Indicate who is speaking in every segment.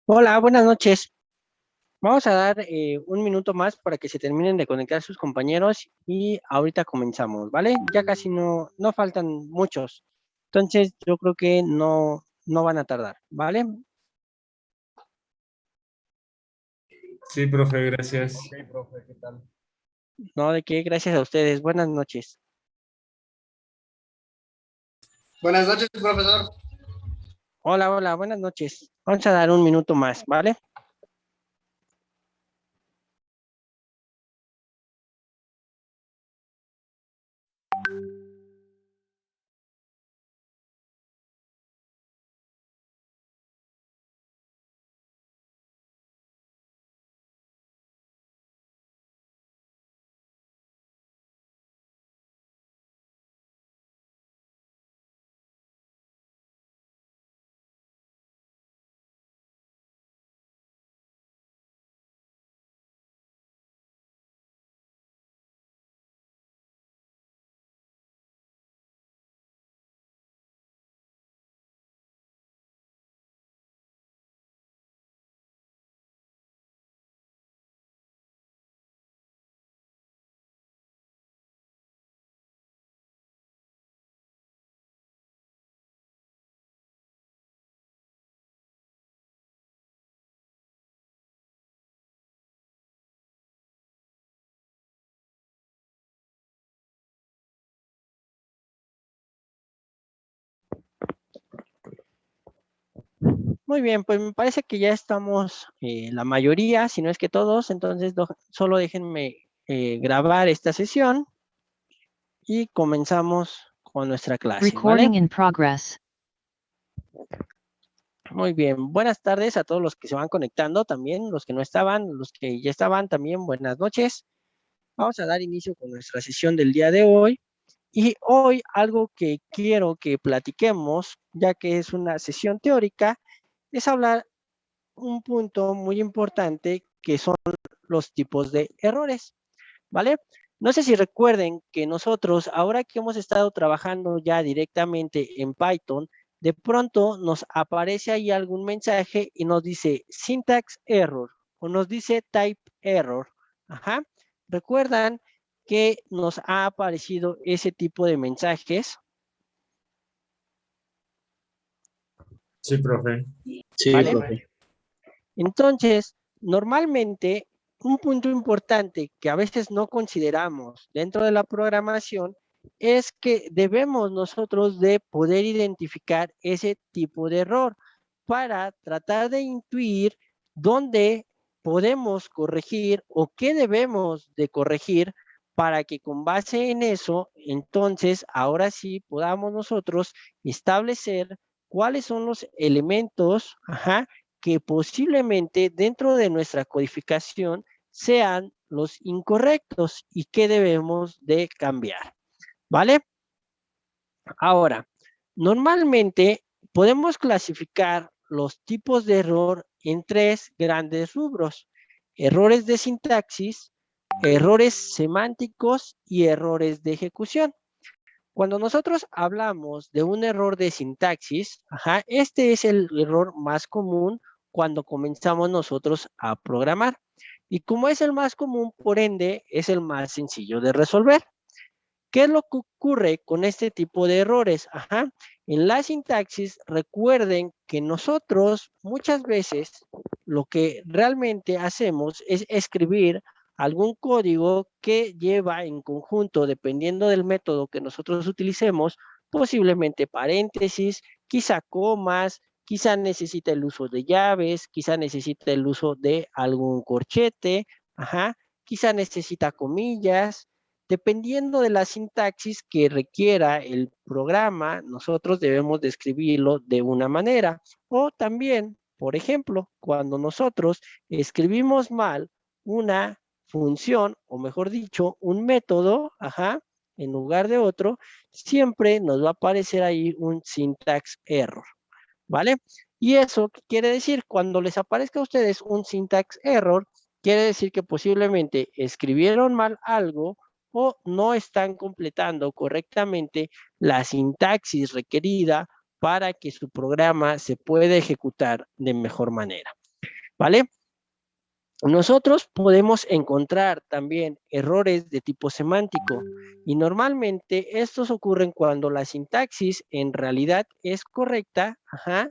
Speaker 1: Hola, buenas noches. Vamos a dar un minuto más para que se terminen de conectar sus compañeros y ahorita comenzamos, ¿vale? Ya casi no faltan muchos. Entonces, yo creo que no van a tardar, ¿vale?
Speaker 2: Sí, profe, gracias.
Speaker 3: Ok, profe, ¿qué tal?
Speaker 1: No, de qué, gracias a ustedes. Buenas noches.
Speaker 3: Buenas noches, profesor.
Speaker 1: Hola, hola, buenas noches. Vamos a dar un minuto más, ¿vale? Muy bien, pues me parece que ya estamos la mayoría, si no es que todos, entonces solo déjenme grabar esta sesión y comenzamos con nuestra clase, ¿vale?
Speaker 4: Recording in progress.
Speaker 1: Muy bien, buenas tardes a todos los que se van conectando también, los que no estaban, los que ya estaban también, buenas noches. Vamos a dar inicio con nuestra sesión del día de hoy y hoy algo que quiero que platiquemos, ya que es una sesión teórica, es hablar un punto muy importante que son los tipos de errores, ¿vale? No sé si recuerden que nosotros, ahora que hemos estado trabajando ya directamente en Python, de pronto nos aparece ahí algún mensaje y nos dice syntax error o nos dice type error. Ajá. ¿Recuerdan que nos ha aparecido ese tipo de mensajes?
Speaker 2: Sí, profe.
Speaker 5: Sí,
Speaker 1: ¿Vale?
Speaker 5: profe.
Speaker 1: Entonces, normalmente, un punto importante que a veces no consideramos dentro de la programación es que debemos nosotros de poder identificar ese tipo de error para tratar de intuir dónde podemos corregir o qué debemos de corregir para que con base en eso, entonces, ahora sí podamos nosotros establecer cuáles son los elementos, ajá, que posiblemente dentro de nuestra codificación sean los incorrectos y que debemos de cambiar, ¿vale? Ahora, normalmente podemos clasificar los tipos de error en tres grandes rubros: errores de sintaxis, errores semánticos y errores de ejecución. Cuando nosotros hablamos de un error de sintaxis, ajá, este es el error más común cuando comenzamos nosotros a programar. Y como es el más común, por ende, es el más sencillo de resolver. ¿Qué es lo que ocurre con este tipo de errores? Ajá. En la sintaxis, recuerden que nosotros muchas veces lo que realmente hacemos es escribir algún código que lleva en conjunto, dependiendo del método que nosotros utilicemos, posiblemente paréntesis, quizá comas, quizá necesita el uso de llaves, quizá necesita el uso de algún corchete, ajá, quizá necesita comillas. Dependiendo de la sintaxis que requiera el programa, nosotros debemos de escribirlo de una manera. O también, por ejemplo, cuando nosotros escribimos mal una función, o mejor dicho, un método, ajá, en lugar de otro, siempre nos va a aparecer ahí un syntax error, ¿vale? Y eso quiere decir, cuando les aparezca a ustedes un syntax error, quiere decir que posiblemente escribieron mal algo o no están completando correctamente la sintaxis requerida para que su programa se pueda ejecutar de mejor manera. ¿vale? Nosotros podemos encontrar también errores de tipo semántico y normalmente estos ocurren cuando la sintaxis en realidad es correcta, ajá,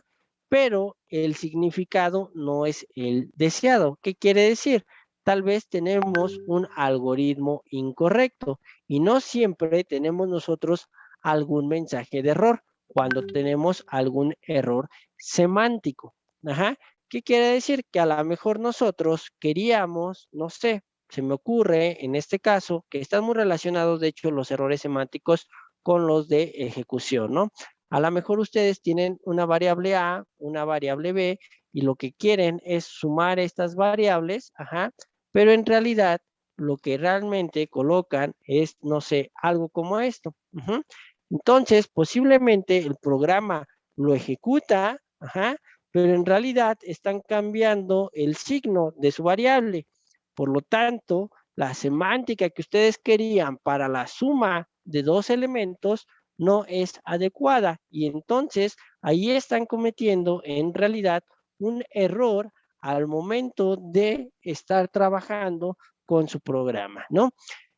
Speaker 1: pero el significado no es el deseado. ¿Qué quiere decir? Tal vez tenemos un algoritmo incorrecto y no siempre tenemos nosotros algún mensaje de error cuando tenemos algún error semántico. Ajá. ¿Qué quiere decir? Que a lo mejor nosotros queríamos, no sé, se me ocurre en este caso que están muy relacionados, de hecho, los errores semánticos con los de ejecución, ¿no? A lo mejor ustedes tienen una variable A, una variable B, y lo que quieren es sumar estas variables, ajá, pero en realidad lo que realmente colocan es, no sé, algo como esto. Uh-huh. Entonces, posiblemente el programa lo ejecuta, ajá, pero en realidad están cambiando el signo de su variable. Por lo tanto, la semántica que ustedes querían para la suma de dos elementos no es adecuada y entonces ahí están cometiendo en realidad un error al momento de estar trabajando con su programa, ¿no?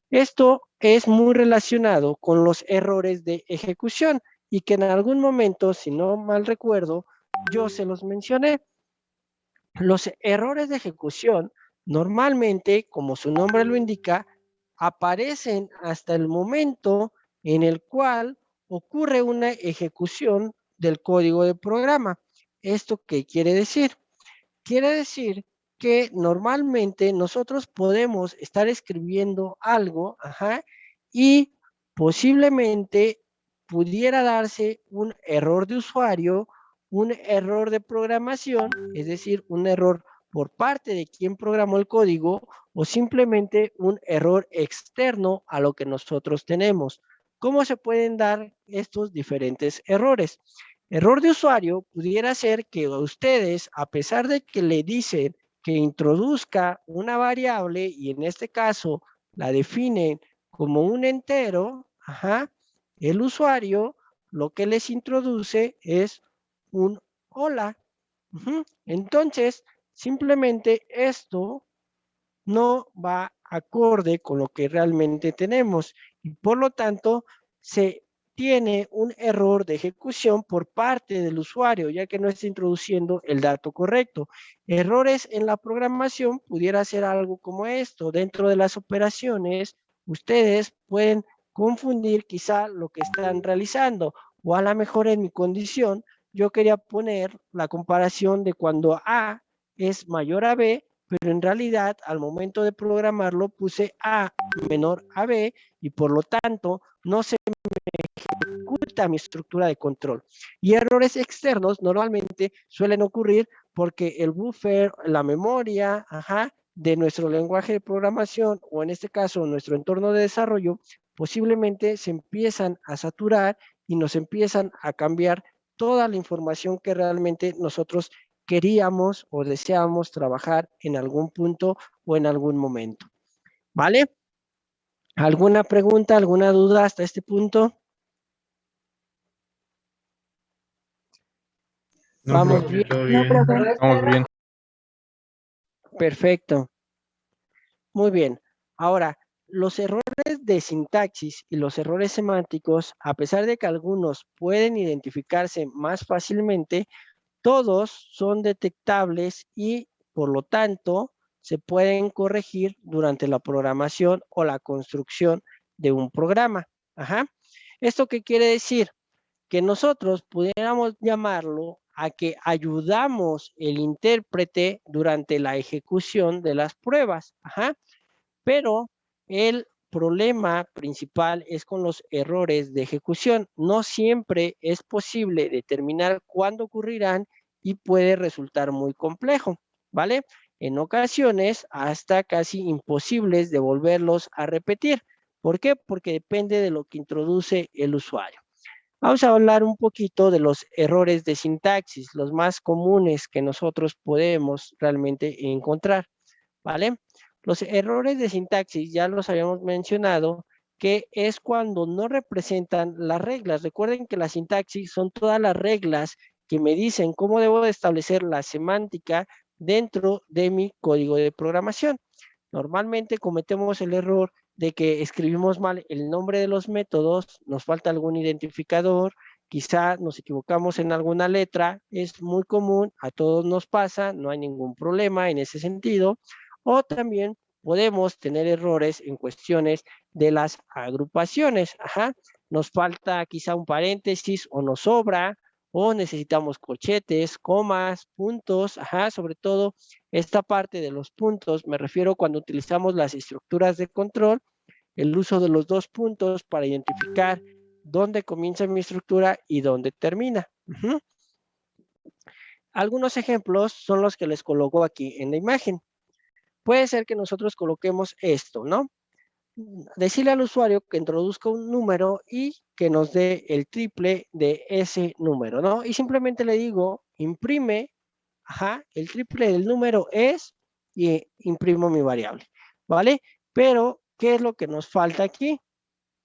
Speaker 1: Esto es muy relacionado con los errores de ejecución y que en algún momento, si no mal recuerdo, yo se los mencioné. Los errores de ejecución normalmente, como su nombre lo indica, aparecen hasta el momento en el cual ocurre una ejecución del código del programa. ¿Esto qué quiere decir? Quiere decir que normalmente nosotros podemos estar escribiendo algo, ajá, y posiblemente pudiera darse un error de usuario, un error de programación, es decir, un error por parte de quien programó el código o simplemente un error externo a lo que nosotros tenemos. ¿Cómo se pueden dar estos diferentes errores? Error de usuario pudiera ser que ustedes, a pesar de que le dicen que introduzca una variable y en este caso la definen como un entero, ajá, el usuario lo que les introduce es un hola. Uh-huh. Entonces, simplemente esto no va acorde con lo que realmente tenemos y por lo tanto se tiene un error de ejecución por parte del usuario, ya que no está introduciendo el dato correcto. Errores en la programación pudiera ser algo como esto. Dentro de las operaciones, ustedes pueden confundir quizá lo que están realizando o a lo mejor en mi condición, yo quería poner la comparación de cuando A es mayor a B, pero en realidad al momento de programarlo puse A menor a B y por lo tanto no se ejecuta mi estructura de control. Y errores externos normalmente suelen ocurrir porque el buffer, la memoria, ajá, de nuestro lenguaje de programación o en este caso nuestro entorno de desarrollo posiblemente se empiezan a saturar y nos empiezan a cambiar toda la información que realmente nosotros queríamos o deseábamos trabajar en algún punto o en algún momento. ¿Vale? ¿Alguna pregunta, alguna duda hasta este punto?
Speaker 2: No,
Speaker 1: Vamos
Speaker 2: profe,
Speaker 1: bien.
Speaker 2: todo
Speaker 4: No,
Speaker 2: bien.
Speaker 4: profe.
Speaker 5: Vamos bien.
Speaker 1: Perfecto. Muy bien. Ahora, los errores de sintaxis y los errores semánticos, a pesar de que algunos pueden identificarse más fácilmente, todos son detectables y, por lo tanto, se pueden corregir durante la programación o la construcción de un programa. Ajá. ¿Esto qué quiere decir? Que nosotros pudiéramos llamarlo a que ayudamos el intérprete durante la ejecución de las pruebas. Ajá. Pero el problema principal es con los errores de ejecución. No siempre es posible determinar cuándo ocurrirán y puede resultar muy complejo, ¿vale? En ocasiones hasta casi imposibles de volverlos a repetir. ¿Por qué? Porque depende de lo que introduce el usuario. Vamos a hablar un poquito de los errores de sintaxis, los más comunes que nosotros podemos realmente encontrar, ¿vale? Los errores de sintaxis ya los habíamos mencionado, que es cuando no representan las reglas. Recuerden que la sintaxis son todas las reglas que me dicen cómo debo de establecer la semántica dentro de mi código de programación. Normalmente cometemos el error de que escribimos mal el nombre de los métodos, nos falta algún identificador, quizá nos equivocamos en alguna letra, es muy común, a todos nos pasa, no hay ningún problema en ese sentido, o también podemos tener errores en cuestiones de las agrupaciones, nos falta quizá un paréntesis o nos sobra, o necesitamos corchetes, comas, puntos, sobre todo esta parte de los puntos, me refiero cuando utilizamos las estructuras de control, el uso de los dos puntos para identificar dónde comienza mi estructura y dónde termina. Algunos ejemplos son los que les coloco aquí en la imagen. Puede ser que nosotros coloquemos esto, ¿no? Decirle al usuario que introduzca un número y que nos dé el triple de ese número, ¿no? Y simplemente le digo, imprime, el triple del número es, y imprimo mi variable, ¿vale? Pero, ¿qué es lo que nos falta aquí?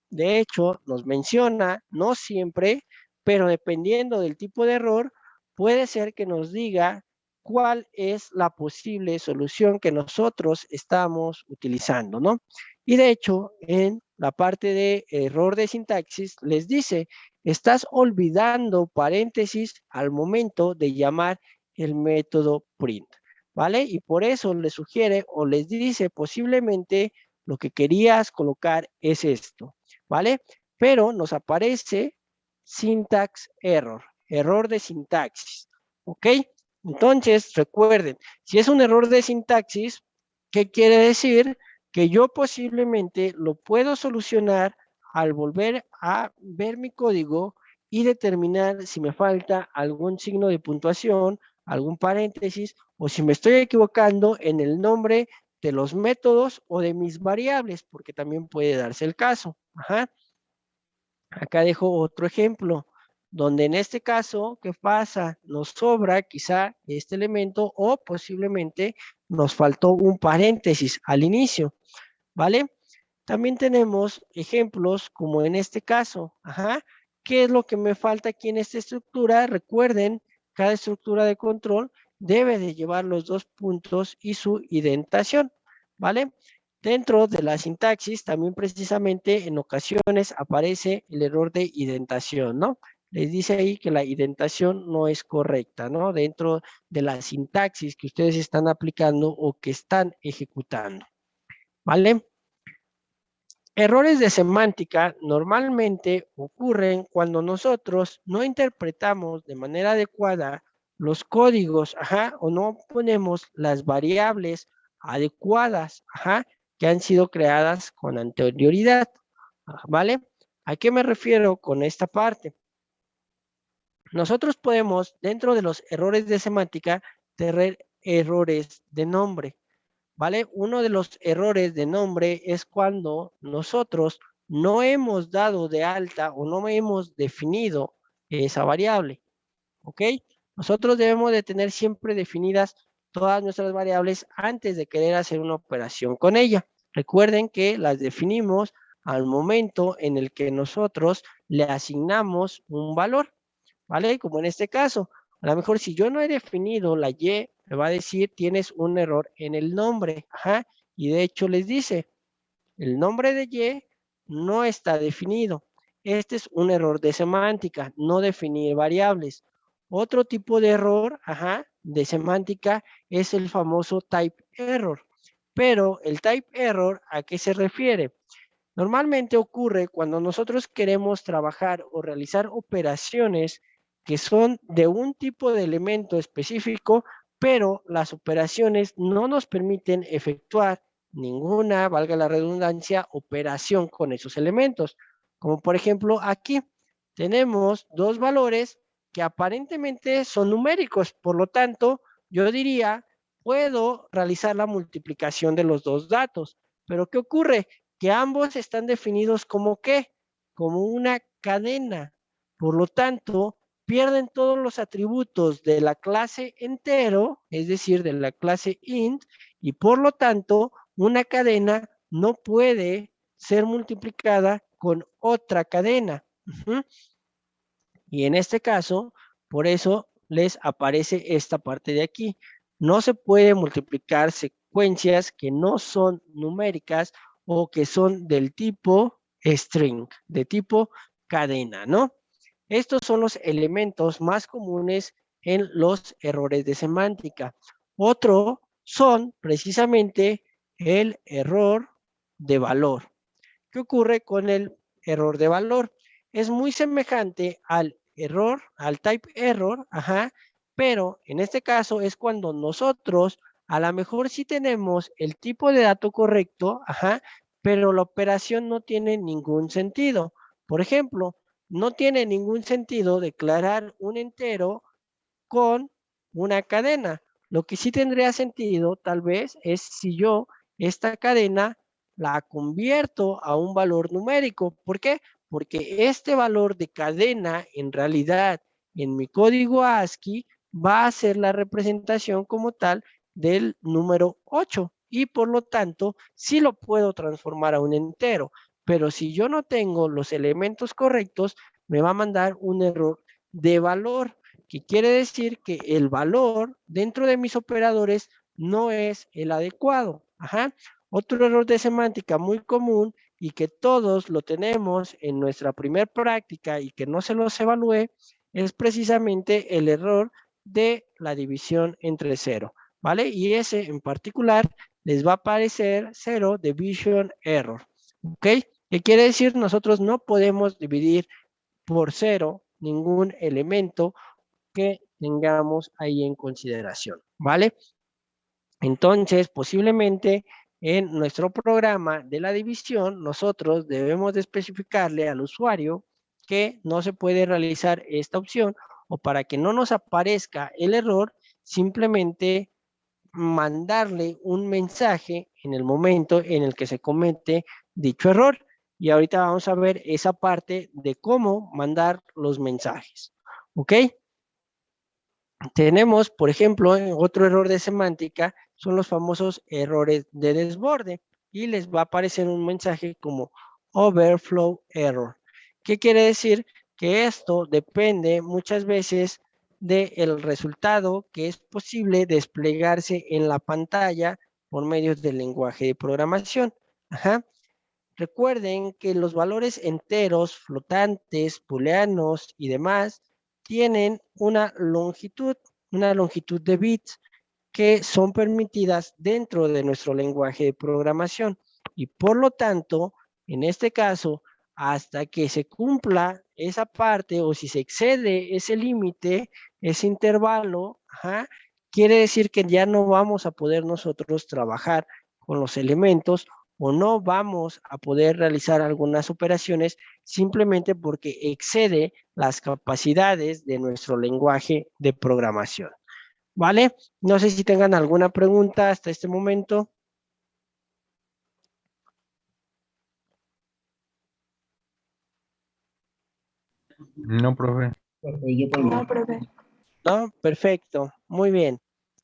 Speaker 1: De hecho, nos menciona, no siempre, pero dependiendo del tipo de error, puede ser que nos diga cuál es la posible solución que nosotros estamos utilizando, ¿no? Y de hecho, en la parte de error de sintaxis, les dice, estás olvidando paréntesis al momento de llamar el método print, ¿vale? Y por eso les sugiere o les dice posiblemente lo que querías colocar es esto, ¿vale? Pero nos aparece syntax error, error de sintaxis, ¿ok? Entonces, recuerden, si es un error de sintaxis, ¿qué quiere decir? Que yo posiblemente lo puedo solucionar al volver a ver mi código y determinar si me falta algún signo de puntuación, algún paréntesis, o si me estoy equivocando en el nombre de los métodos o de mis variables, porque también puede darse el caso. Acá dejo otro ejemplo, donde en este caso, ¿qué pasa? Nos sobra quizá este elemento o posiblemente nos faltó un paréntesis al inicio, ¿vale? También tenemos ejemplos como en este caso, ¿qué es lo que me falta aquí en esta estructura? Recuerden, cada estructura de control debe de llevar los dos puntos y su indentación, ¿vale? Dentro de la sintaxis también precisamente en ocasiones aparece el error de indentación, ¿no? Les dice ahí que la indentación no es correcta, ¿no? Dentro de la sintaxis que ustedes están aplicando o que están ejecutando, ¿vale? Errores de semántica normalmente ocurren cuando nosotros no interpretamos de manera adecuada los códigos, o no ponemos las variables adecuadas, que han sido creadas con anterioridad, ¿vale? ¿A qué me refiero con esta parte? Nosotros podemos, dentro de los errores de semántica, tener errores de nombre, ¿vale? Uno de los errores de nombre es cuando nosotros no hemos dado de alta o no hemos definido esa variable, ¿ok? Nosotros debemos de tener siempre definidas todas nuestras variables antes de querer hacer una operación con ella. Recuerden que las definimos al momento en el que nosotros le asignamos un valor, ¿vale? Como en este caso, a lo mejor si yo no he definido la Y, me va a decir tienes un error en el nombre, y de hecho les dice, el nombre de Y no está definido. Este es un error de semántica, no definir variables. Otro tipo de error, de semántica es el famoso type error. Pero el type error, ¿a qué se refiere? Normalmente ocurre cuando nosotros queremos trabajar o realizar operaciones que son de un tipo de elemento específico, pero las operaciones no nos permiten efectuar ninguna, valga la redundancia, operación con esos elementos. Como por ejemplo aquí tenemos dos valores que aparentemente son numéricos, por lo tanto, yo diría, puedo realizar la multiplicación de los dos datos, pero ¿qué ocurre? Que ambos están definidos como ¿qué? Como una cadena. Por lo tanto, pierden todos los atributos de la clase entero, es decir, de la clase int, y por lo tanto, una cadena no puede ser multiplicada con otra cadena. Y en este caso, por eso les aparece esta parte de aquí. no se puede multiplicar secuencias que no son numéricas o que son del tipo string, de tipo cadena, ¿no? Estos son los elementos más comunes en los errores de semántica. Otro son precisamente el error de valor. ¿Qué ocurre con el error de valor? Es muy semejante al error, al type error, ajá, pero en este caso es cuando nosotros a lo mejor sí tenemos el tipo de dato correcto, ajá, pero la operación no tiene ningún sentido. Por ejemplo, no tiene ningún sentido declarar un entero con una cadena. Lo que sí tendría sentido, tal vez, es si yo esta cadena la convierto a un valor numérico. ¿Por qué? Porque este valor de cadena, en realidad, en mi código ASCII, va a ser la representación como tal del número 8 y por lo tanto, sí lo puedo transformar a un entero. Pero si yo no tengo los elementos correctos, me va a mandar un error de valor, que quiere decir que el valor dentro de mis operadores no es el adecuado. Ajá. Otro error de semántica muy común y que todos lo tenemos en nuestra primera práctica y que no se los evalúe es precisamente el error de la división entre cero, ¿vale? Y ese en particular les va a aparecer cero division error, ¿ok? ¿Qué quiere decir? Nosotros no podemos dividir por cero ningún elemento que tengamos ahí en consideración, ¿vale? Entonces, posiblemente en nuestro programa de la división, nosotros debemos de especificarle al usuario que no se puede realizar esta opción o para que no nos aparezca el error, simplemente mandarle un mensaje en el momento en el que se comete dicho error. Y ahorita vamos a ver esa parte de cómo mandar los mensajes. ¿Ok? Tenemos, por ejemplo, otro error de semántica, son los famosos errores de desborde y les va a aparecer un mensaje como overflow error. ¿Qué quiere decir? Que esto depende muchas veces del resultado que es posible desplegarse en la pantalla por medio del lenguaje de programación. Ajá. Recuerden que los valores enteros, flotantes, booleanos y demás tienen una longitud de bits que son permitidas dentro de nuestro lenguaje de programación. Y por lo tanto, en este caso, hasta que se cumpla esa parte o si se excede ese límite, ese intervalo, ajá, quiere decir que ya no vamos a poder nosotros trabajar con los elementos o no vamos a poder realizar algunas operaciones simplemente porque excede las capacidades de nuestro lenguaje de programación. ¿Vale? No sé si tengan alguna pregunta hasta este momento.
Speaker 4: No, profe.
Speaker 5: No, profe.
Speaker 1: ¿No? Perfecto, muy bien.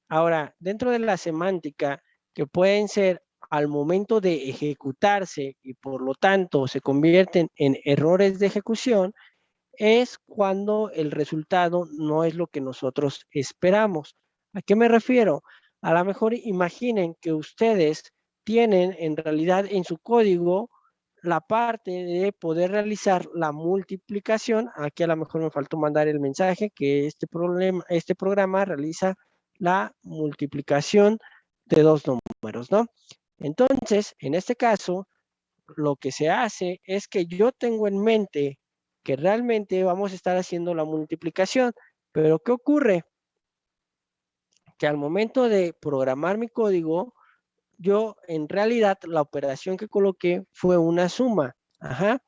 Speaker 1: Ahora, dentro de la semántica, que pueden ser al momento de ejecutarse y por lo tanto se convierten en errores de ejecución, es cuando el resultado no es lo que nosotros esperamos. ¿A qué me refiero? A lo mejor imaginen que ustedes tienen en realidad en su código la parte de poder realizar la multiplicación. Aquí a lo mejor me faltó mandar el mensaje que este programa realiza la multiplicación de dos números, ¿no? Entonces, en este caso, lo que se hace es que yo tengo en mente que realmente vamos a estar haciendo la multiplicación, pero ¿qué ocurre? Que al momento de programar mi código, yo en realidad la operación que coloqué fue una suma. Ajá.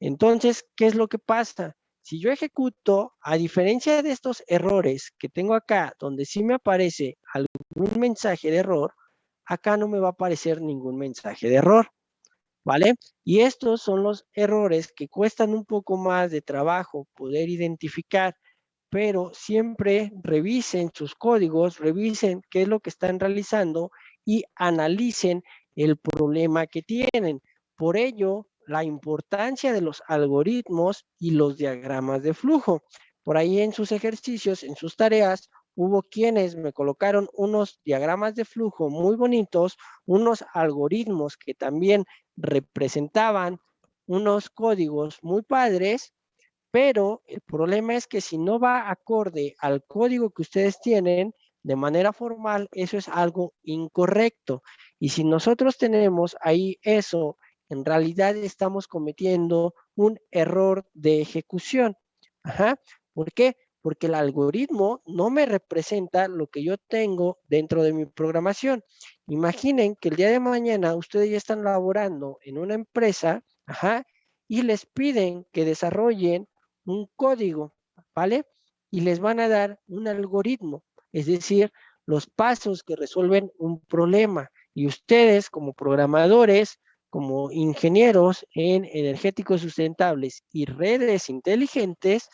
Speaker 1: Entonces, ¿qué es lo que pasa? Si yo ejecuto, a diferencia de estos errores que tengo acá, donde sí me aparece algún mensaje de error, acá no me va a aparecer ningún mensaje de error. ¿Vale? Y estos son los errores que cuestan un poco más de trabajo poder identificar, pero siempre revisen sus códigos, revisen qué es lo que están realizando y analicen el problema que tienen. Por ello, la importancia de los algoritmos y los diagramas de flujo. Por ahí en sus ejercicios, en sus tareas, hubo quienes me colocaron unos diagramas de flujo muy bonitos, unos algoritmos que también representaban unos códigos muy padres, pero el problema es que si no va acorde al código que ustedes tienen de manera formal, eso es algo incorrecto. Y si nosotros tenemos ahí eso, en realidad estamos cometiendo un error de ejecución. Ajá. ¿Por qué? Porque el algoritmo no me representa lo que yo tengo dentro de mi programación. Imaginen que el día de mañana ustedes ya están laborando en una empresa, ajá, y les piden que desarrollen un código, ¿vale? Y les van a dar un algoritmo, es decir, los pasos que resuelven un problema. Y ustedes como programadores, como ingenieros en energéticos sustentables y redes inteligentes,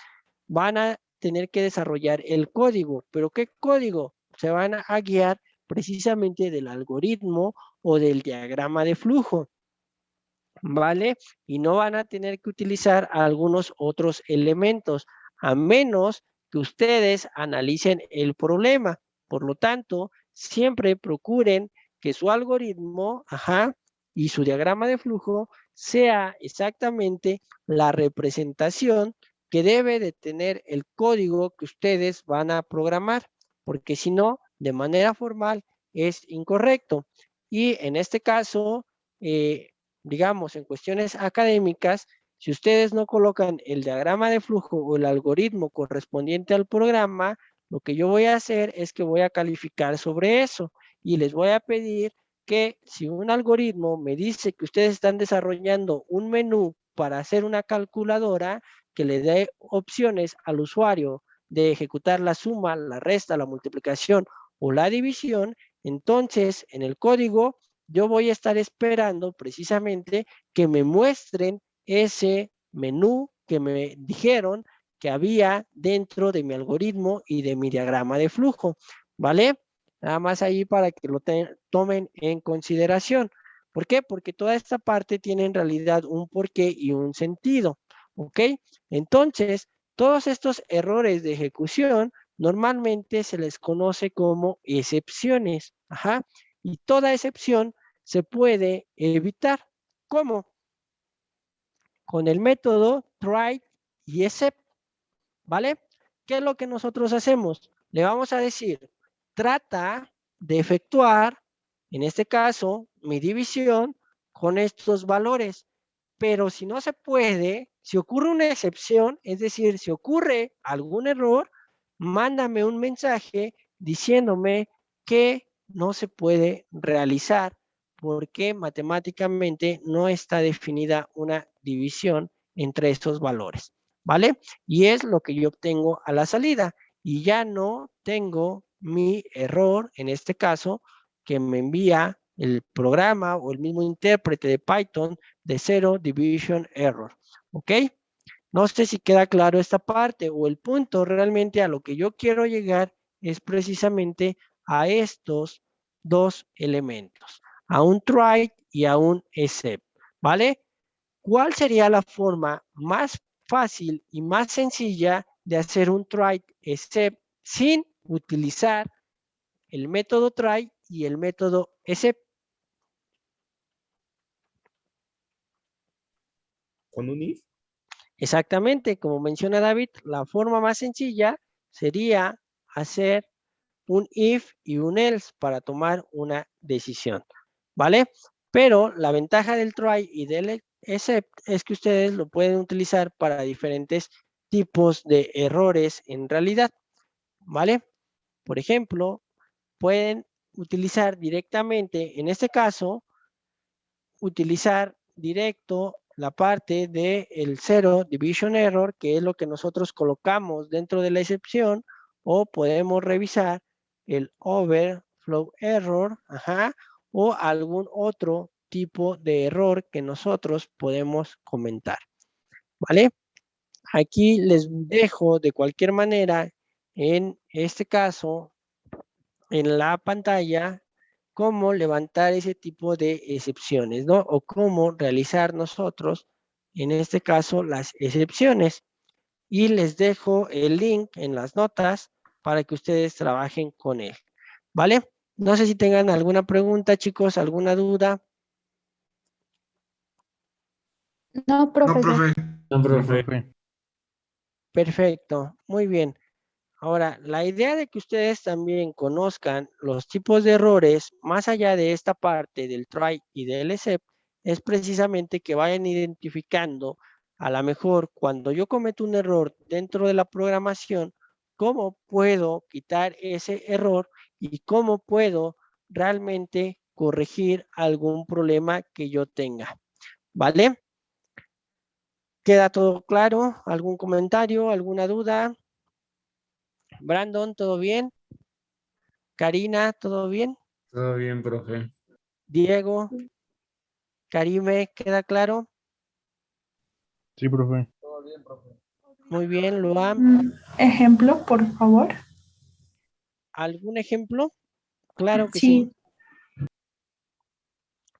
Speaker 1: van a tener que desarrollar el código. ¿Pero qué código? Se van a guiar precisamente del algoritmo o del diagrama de flujo, ¿vale? Y no van a tener que utilizar algunos otros elementos, a menos que ustedes analicen el problema. Por lo tanto, siempre procuren que su algoritmo, ajá, y su diagrama de flujo sea exactamente la representación que debe de tener el código que ustedes van a programar, porque si no, de manera formal es incorrecto. Y en este caso, digamos, en cuestiones académicas, si ustedes no colocan el diagrama de flujo o el algoritmo correspondiente al programa, lo que yo voy a hacer es que voy a calificar sobre eso y les voy a pedir que si un algoritmo me dice que ustedes están desarrollando un menú para hacer una calculadora que le dé opciones al usuario de ejecutar la suma, la resta, la multiplicación o la división, entonces en el código yo voy a estar esperando precisamente que me muestren ese menú que me dijeron que había dentro de mi algoritmo y de mi diagrama de flujo, ¿vale? Nada más ahí para que lo tomen en consideración. ¿Por qué? Porque toda esta parte tiene en realidad un porqué y un sentido, ¿ok? Entonces, todos estos errores de ejecución normalmente se les conoce como excepciones, ajá, y toda excepción se puede evitar. ¿Cómo? Con el método try y except, ¿vale? ¿Qué es lo que nosotros hacemos? Le vamos a decir, trata de efectuar, en este caso, mi división con estos valores. Pero si no se puede, si ocurre una excepción, es decir, si ocurre algún error, mándame un mensaje diciéndome que no se puede realizar porque matemáticamente no está definida una división entre estos valores, ¿vale? Y es lo que yo obtengo a la salida y ya no tengo mi error, en este caso, que me envía el programa o el mismo intérprete de Python de Zero Division Error, ¿ok? No sé si queda claro esta parte o el punto realmente a lo que yo quiero llegar es precisamente a estos dos elementos, a un try y a un except, ¿vale? ¿Cuál sería la forma más fácil y más sencilla de hacer un try except sin utilizar el método try y el método except?
Speaker 2: ¿Con un if?
Speaker 1: Exactamente, como menciona David, la forma más sencilla sería hacer un if y un else para tomar una decisión, ¿vale? Pero la ventaja del try y del except es que ustedes lo pueden utilizar para diferentes tipos de errores en realidad, ¿vale? Por ejemplo, pueden utilizar directamente, en este caso, utilizar directo la parte de el Zero Division Error, que es lo que nosotros colocamos dentro de la excepción, o podemos revisar el Overflow Error, ajá, o algún otro tipo de error que nosotros podemos comentar, ¿vale? Aquí les dejo de cualquier manera, en este caso, en la pantalla, cómo levantar ese tipo de excepciones, ¿no? O cómo realizar nosotros, en este caso, las excepciones. Y les dejo el link en las notas para que ustedes trabajen con él. ¿Vale? No sé si tengan alguna pregunta, chicos, alguna duda.
Speaker 5: No,
Speaker 2: No,
Speaker 5: profesor.
Speaker 2: profe. No,
Speaker 4: No,
Speaker 2: profe.
Speaker 4: profe.
Speaker 1: Perfecto, muy bien. Ahora, la idea de que ustedes también conozcan los tipos de errores, más allá de esta parte del try y del except, es precisamente que vayan identificando, a lo mejor cuando yo cometo un error dentro de la programación, cómo puedo quitar ese error y cómo puedo realmente corregir algún problema que yo tenga. ¿Vale? ¿Queda todo claro? ¿Algún comentario? ¿Alguna duda? Brandon, ¿todo bien? Karina, ¿todo bien?
Speaker 2: Todo bien, profe.
Speaker 1: Diego, Karime, ¿queda claro?
Speaker 4: Sí, profe.
Speaker 1: Muy bien, Luam.
Speaker 6: Ejemplo, por favor.
Speaker 1: ¿Algún ejemplo? Claro que sí.
Speaker 6: Sí.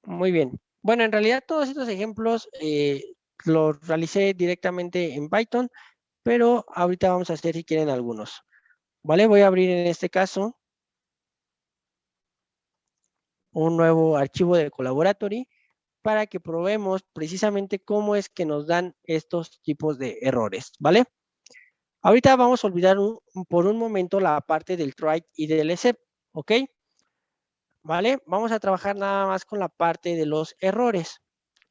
Speaker 1: Muy bien. Bueno, en realidad todos estos ejemplos los realicé directamente en Python, pero ahorita vamos a hacer si quieren algunos. ¿Vale? Voy a abrir en este caso un nuevo archivo de Collaboratory para que probemos precisamente cómo es que nos dan estos tipos de errores, ¿vale? Ahorita vamos a olvidar por un momento la parte del try y del except, ¿ok? ¿Vale? Vamos a trabajar nada más con la parte de los errores.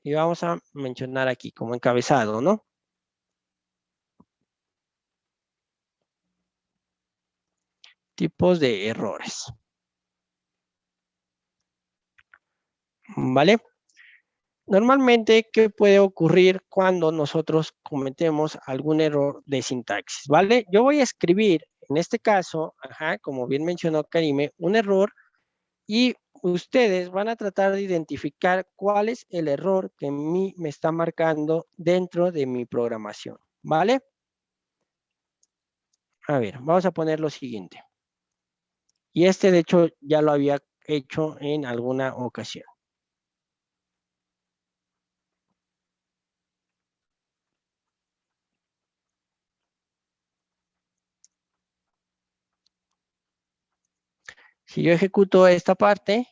Speaker 1: Y vamos a mencionar aquí como encabezado, ¿no? Tipos de errores. ¿Vale? Normalmente, ¿qué puede ocurrir cuando nosotros cometemos algún error de sintaxis? ¿Vale? Yo voy a escribir, en este caso, como bien mencionó Karime, un error y ustedes van a tratar de identificar cuál es el error que a mí me está marcando dentro de mi programación, ¿vale? A ver, vamos a poner lo siguiente. Y este, de hecho, ya lo había hecho en alguna ocasión. Si yo ejecuto esta parte,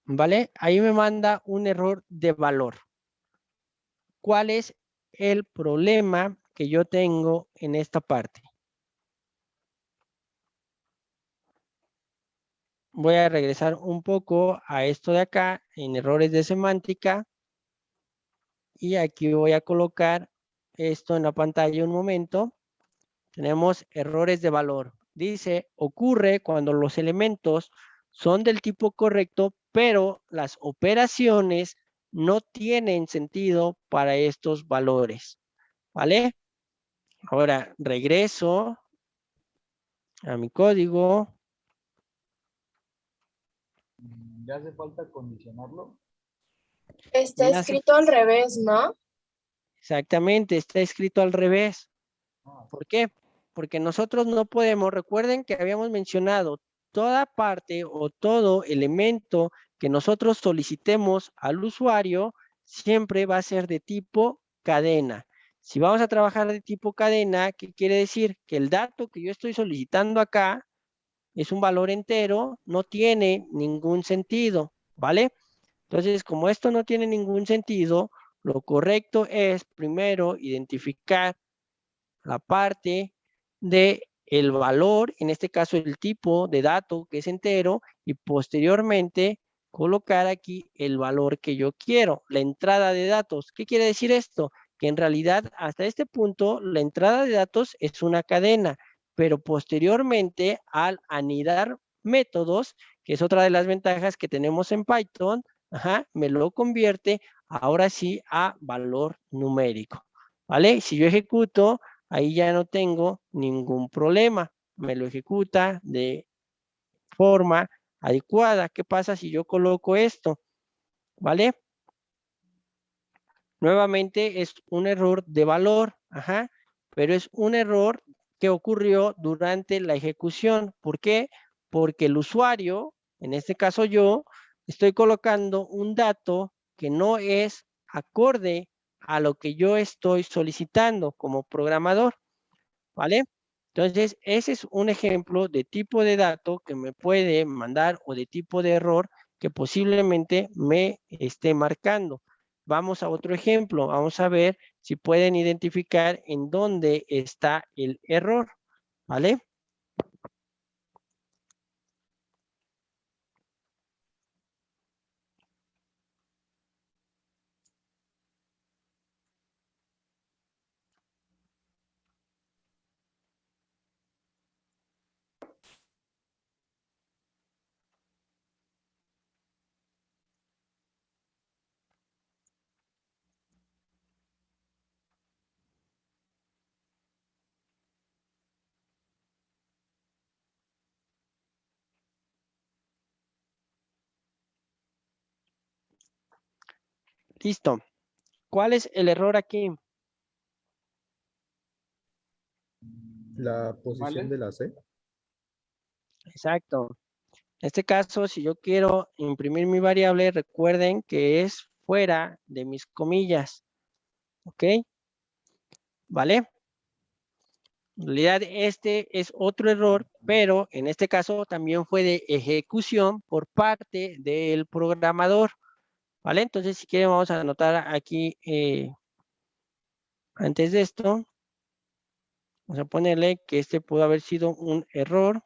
Speaker 1: ¿vale? Ahí me manda un error de valor. ¿Cuál es el problema que yo tengo en esta parte? Voy a regresar un poco a esto de acá, en errores de semántica. Y aquí voy a colocar esto en la pantalla un momento. Tenemos errores de valor. Dice, ocurre cuando los elementos son del tipo correcto, pero las operaciones no tienen sentido para estos valores. ¿Vale? Ahora regreso a mi código.
Speaker 7: ¿Ya hace falta condicionarlo?
Speaker 8: Está escrito al revés, ¿no?
Speaker 1: Exactamente, está escrito al revés. ¿Por qué? Porque nosotros no podemos, recuerden que habíamos mencionado, toda parte o todo elemento que nosotros solicitemos al usuario siempre va a ser de tipo cadena. Si vamos a trabajar de tipo cadena, ¿qué quiere decir? Que el dato que yo estoy solicitando acá es un valor entero, no tiene ningún sentido, ¿vale? Entonces, como esto no tiene ningún sentido, lo correcto es primero identificar la parte de el valor, en este caso el tipo de dato que es entero, y posteriormente colocar aquí el valor que yo quiero, la entrada de datos. ¿Qué quiere decir esto? Que en realidad hasta este punto la entrada de datos es una cadena, pero posteriormente al anidar métodos, que es otra de las ventajas que tenemos en Python, me lo convierte ahora sí a valor numérico. ¿Vale? Si yo ejecuto, ahí ya no tengo ningún problema. Me lo ejecuta de forma adecuada. ¿Qué pasa si yo coloco esto? ¿Vale? Nuevamente es un error de valor, pero es un error que ocurrió durante la ejecución. ¿Por qué? Porque el usuario, en este caso yo, estoy colocando un dato que no es acorde a lo que yo estoy solicitando como programador. ¿vale? Entonces, ese es un ejemplo de tipo de dato que me puede mandar o de tipo de error que posiblemente me esté marcando. Vamos a otro ejemplo. Vamos a ver si pueden identificar en dónde está el error, ¿vale? Listo. ¿Cuál es el error aquí?
Speaker 9: La posición
Speaker 7: ¿Vale?
Speaker 9: de la C.
Speaker 1: Exacto. En este caso, si yo quiero imprimir mi variable, recuerden que es fuera de mis comillas. ¿Ok? ¿Vale? En realidad, este es otro error, pero en este caso también fue de ejecución por parte del programador. ¿Vale? Entonces, si quieren, vamos a anotar aquí, antes de esto, vamos a ponerle que este pudo haber sido un error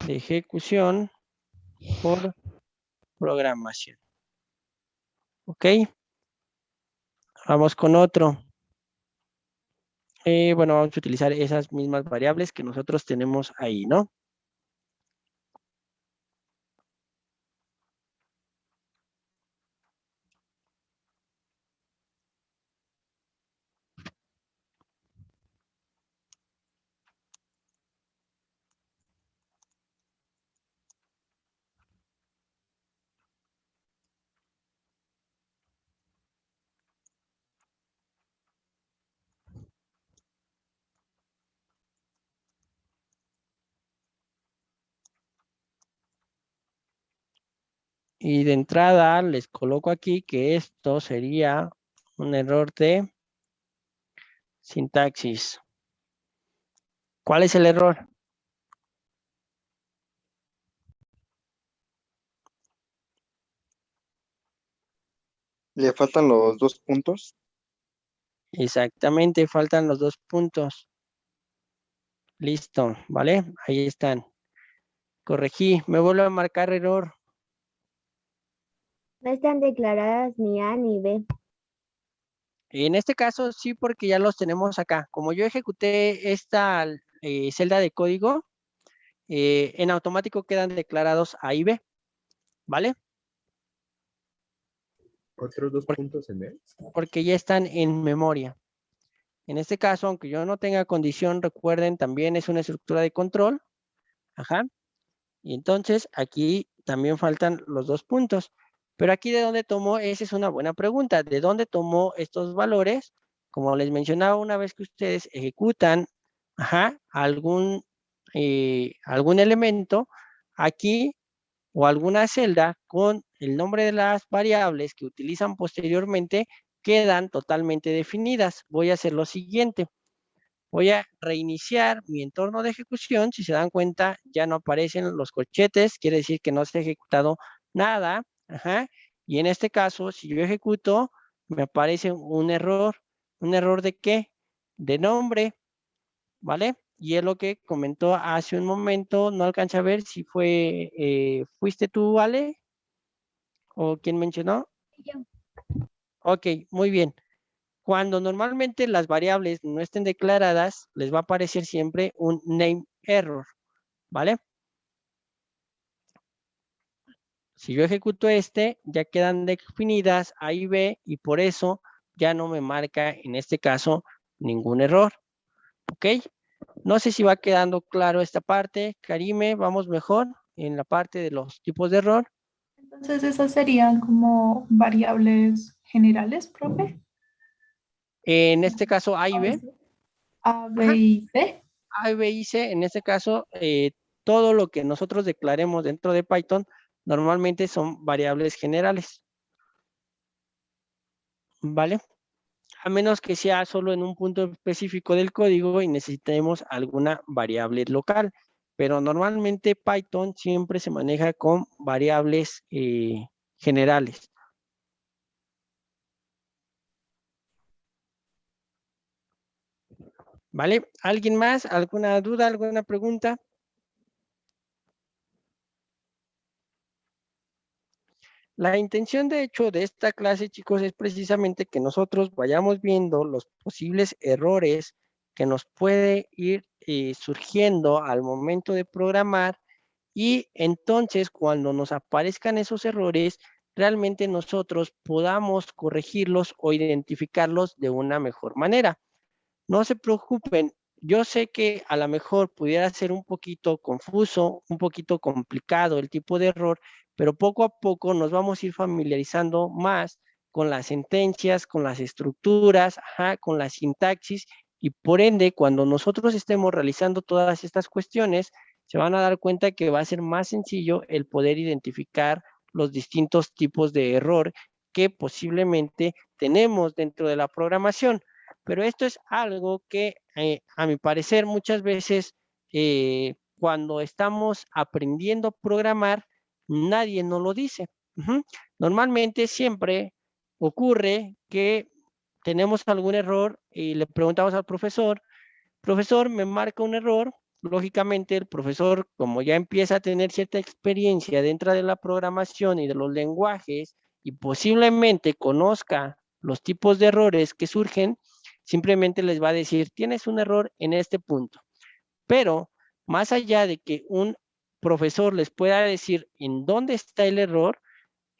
Speaker 1: de ejecución por programación. ¿Ok? Vamos con otro. Bueno, vamos a utilizar esas mismas variables que nosotros tenemos ahí, ¿no? Y de entrada les coloco aquí que esto sería un error de sintaxis. ¿Cuál es el error?
Speaker 10: Le faltan los 2 puntos.
Speaker 1: Exactamente, faltan los 2 puntos. Listo, ¿vale? Ahí están. Corregí, me vuelvo a marcar error.
Speaker 5: No están declaradas ni A ni B.
Speaker 1: En este caso sí, porque ya los tenemos acá. Como yo ejecuté esta celda de código, en automático quedan declarados A y B, ¿vale?
Speaker 9: Otros 2 puntos en B.
Speaker 1: Porque ya están en memoria. En este caso, aunque yo no tenga condición, recuerden, también es una estructura de control. Ajá. Y entonces aquí también faltan los 2 puntos. Pero aquí de dónde tomó, esa es una buena pregunta. ¿De dónde tomó estos valores? Como les mencionaba, una vez que ustedes ejecutan, ajá, algún elemento, aquí o alguna celda con el nombre de las variables que utilizan posteriormente quedan totalmente definidas. Voy a hacer lo siguiente. Voy a reiniciar mi entorno de ejecución. Si se dan cuenta, ya no aparecen los corchetes. Quiere decir que no se ha ejecutado nada. Ajá. Y en este caso, si yo ejecuto, me aparece un error. ¿Un error de qué? De nombre. ¿Vale? Y es lo que comentó hace un momento. No alcanza a ver si fuiste tú, Ale, o quién mencionó. Ok, muy bien. Cuando normalmente las variables no estén declaradas, les va a aparecer siempre un name error, ¿vale? Si yo ejecuto ya quedan definidas A y B y por eso ya no me marca en este caso ningún error, ¿ok? No sé si va quedando claro esta parte. Karime, vamos mejor en la parte de los tipos de error.
Speaker 6: Entonces, esas serían como variables generales, profe.
Speaker 1: En este caso A y B.
Speaker 6: A, B
Speaker 1: Ajá.
Speaker 6: y C.
Speaker 1: A, B y C, en este caso, todo lo que nosotros declaremos dentro de Python normalmente son variables generales. ¿Vale? a menos que sea solo en un punto específico del código y necesitemos alguna variable local. Pero normalmente Python siempre se maneja con variables generales. ¿Vale? ¿Alguien más? ¿Alguna duda? ¿Alguna pregunta? La intención, de hecho, de esta clase, chicos, es precisamente que nosotros vayamos viendo los posibles errores que nos puede ir surgiendo al momento de programar y entonces cuando nos aparezcan esos errores, realmente nosotros podamos corregirlos o identificarlos de una mejor manera. No se preocupen, yo sé que a lo mejor pudiera ser un poquito confuso, un poquito complicado el tipo de error, pero poco a poco nos vamos a ir familiarizando más con las sentencias, con las estructuras, ajá, con la sintaxis, y por ende, cuando nosotros estemos realizando todas estas cuestiones, se van a dar cuenta que va a ser más sencillo el poder identificar los distintos tipos de error que posiblemente tenemos dentro de la programación. Pero esto es algo que, a mi parecer, muchas veces cuando estamos aprendiendo a programar, nadie nos lo dice. Normalmente siempre ocurre que tenemos algún error y le preguntamos al profesor, profesor, me marca un error. Lógicamente, el profesor, como ya empieza a tener cierta experiencia dentro de la programación y de los lenguajes, y posiblemente conozca los tipos de errores que surgen, simplemente les va a decir, tienes un error en este punto. Pero más allá de que un profesor les pueda decir en dónde está el error,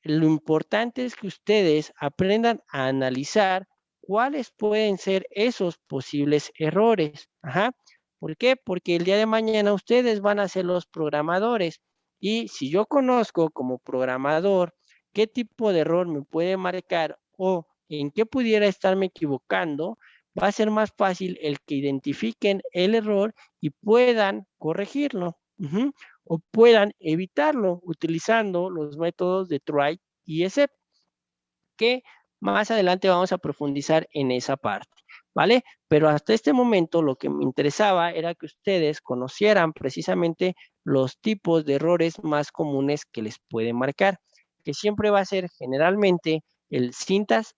Speaker 1: lo importante es que ustedes aprendan a analizar cuáles pueden ser esos posibles errores. Ajá. ¿Por qué? Porque el día de mañana ustedes van a ser los programadores. Y si yo conozco como programador qué tipo de error me puede marcar o en qué pudiera estarme equivocando, va a ser más fácil el que identifiquen el error y puedan corregirlo. O puedan evitarlo utilizando los métodos de try y except, que más adelante vamos a profundizar en esa parte, ¿vale? Pero hasta este momento lo que me interesaba era que ustedes conocieran precisamente los tipos de errores más comunes que les pueden marcar, que siempre va a ser generalmente el syntax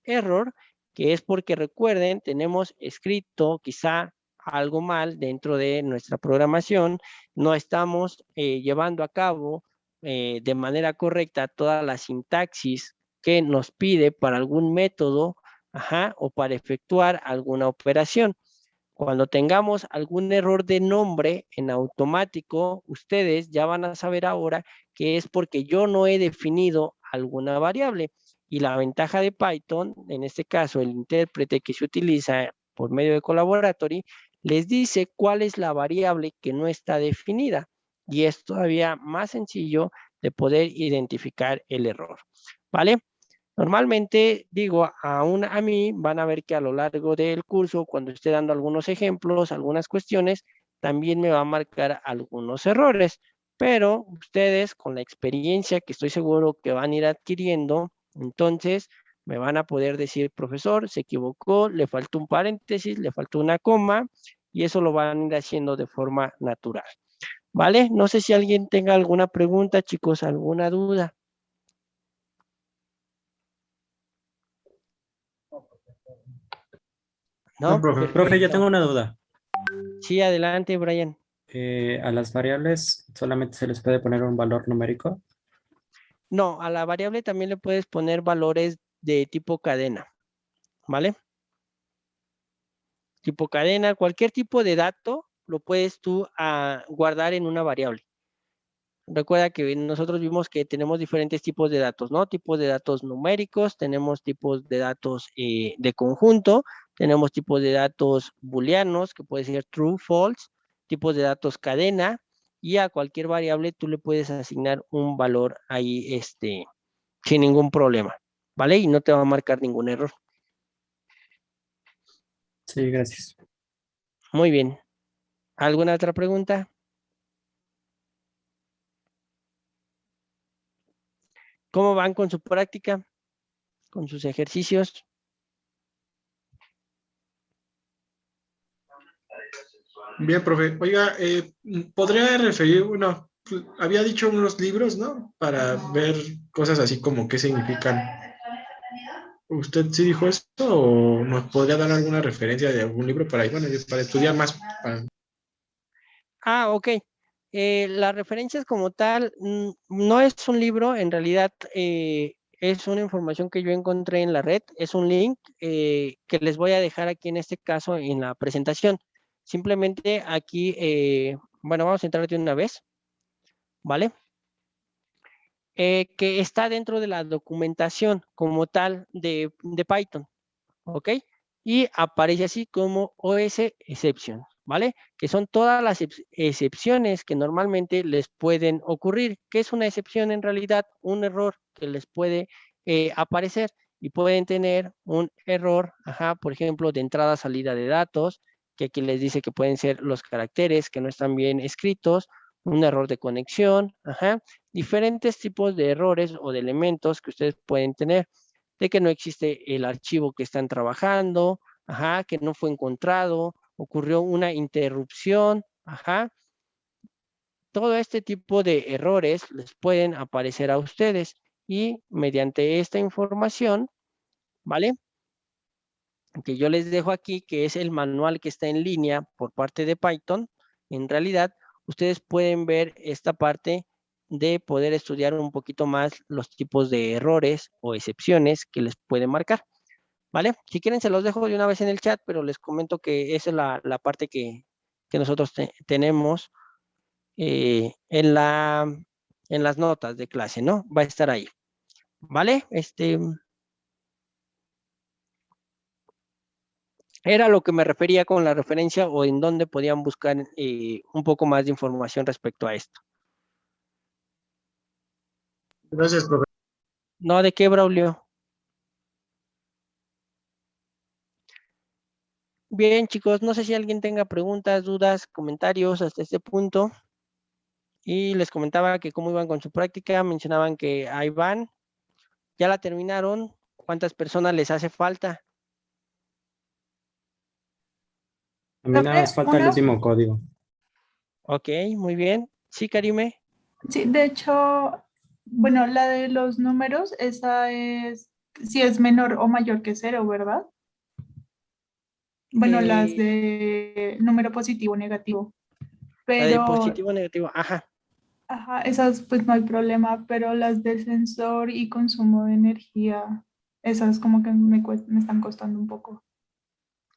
Speaker 1: error, que es porque recuerden, tenemos escrito quizá algo mal dentro de nuestra programación, no estamos llevando a cabo de manera correcta toda la sintaxis que nos pide para algún método, ajá, o para efectuar alguna operación. Cuando tengamos algún error de nombre en automático, ustedes ya van a saber ahora que es porque yo no he definido alguna variable. Y la ventaja de Python, en este caso el intérprete que se utiliza por medio de Colaboratory, les dice cuál es la variable que no está definida. Y es todavía más sencillo de poder identificar el error. ¿Vale? Normalmente, digo, aún a mí van a ver que a lo largo del curso, cuando esté dando algunos ejemplos, algunas cuestiones, también me va a marcar algunos errores. Pero ustedes, con la experiencia que estoy seguro que van a ir adquiriendo, entonces me van a poder decir, profesor, se equivocó, le faltó un paréntesis, le faltó una coma, y eso lo van a ir haciendo de forma natural. ¿Vale? No sé si alguien tenga alguna pregunta, chicos, alguna duda.
Speaker 2: No,
Speaker 1: ¿No?
Speaker 2: profe.
Speaker 11: Profe, yo tengo una duda.
Speaker 1: Sí, adelante, Brian.
Speaker 11: ¿A las variables solamente se les puede poner un valor numérico?
Speaker 1: No, a la variable también le puedes poner valores de tipo cadena, ¿vale? Tipo cadena, cualquier tipo de dato lo puedes tú guardar en una variable. Recuerda que nosotros vimos que tenemos diferentes tipos de datos, ¿no? Tipos de datos numéricos, tenemos tipos de datos de conjunto, tenemos tipos de datos booleanos, que puede ser true, false, tipos de datos cadena, y a cualquier variable tú le puedes asignar un valor ahí, sin ningún problema, ¿vale? Y no te va a marcar ningún error.
Speaker 11: Sí, gracias.
Speaker 1: Muy bien. ¿Alguna otra pregunta? ¿Cómo van con su práctica? ¿Con sus ejercicios?
Speaker 2: Bien, profe. Oiga, ¿podría referir, bueno, había dicho unos libros, ¿no? Para ver cosas así como qué significan. ¿Usted sí dijo eso o nos podría dar alguna referencia de algún libro para, bueno, para estudiar más?
Speaker 1: Ok. Las referencias como tal no es un libro, en realidad es una información que yo encontré en la red, es un link que les voy a dejar aquí en este caso en la presentación. Simplemente aquí, bueno, vamos a entrar de una vez, ¿vale? Que está dentro de la documentación como tal de Python, ¿ok? Y aparece así como OS exception, ¿vale? Que son todas las excepciones que normalmente les pueden ocurrir. ¿Qué es una excepción en realidad? Un error que les puede aparecer y pueden tener un error, por ejemplo, de entrada, salida de datos, que aquí les dice que pueden ser los caracteres que no están bien escritos, un error de conexión, diferentes tipos de errores o de elementos que ustedes pueden tener, de que no existe el archivo que están trabajando, que no fue encontrado, ocurrió una interrupción, todo este tipo de errores les pueden aparecer a ustedes y mediante esta información, ¿vale? Que yo les dejo aquí, que es el manual que está en línea por parte de Python, en realidad ustedes pueden ver esta parte de poder estudiar un poquito más los tipos de errores o excepciones que les pueden marcar, ¿vale? Si quieren se los dejo de una vez en el chat, pero les comento que esa es la parte que nosotros tenemos en las notas de clase, ¿no? Va a estar ahí, ¿vale? Era lo que me refería con la referencia o en dónde podían buscar un poco más de información respecto a esto.
Speaker 2: Gracias, profe.
Speaker 1: No, ¿de qué, Braulio? Bien, chicos, no sé si alguien tenga preguntas, dudas, comentarios hasta este punto. Y les comentaba que cómo iban con su práctica, mencionaban que ahí van, ya la terminaron, ¿cuántas personas les hace falta?
Speaker 11: A mí nada más falta el último código.
Speaker 1: Ok, muy bien. Sí, Karime.
Speaker 6: Sí, de hecho, bueno, la de los números, esa es, si es menor o mayor que 0, ¿verdad? Bueno, las de número positivo o negativo.
Speaker 1: La de
Speaker 6: Pero,
Speaker 1: positivo, negativo,
Speaker 6: esas pues no hay problema, pero las de sensor y consumo de energía, esas como que me están costando un poco.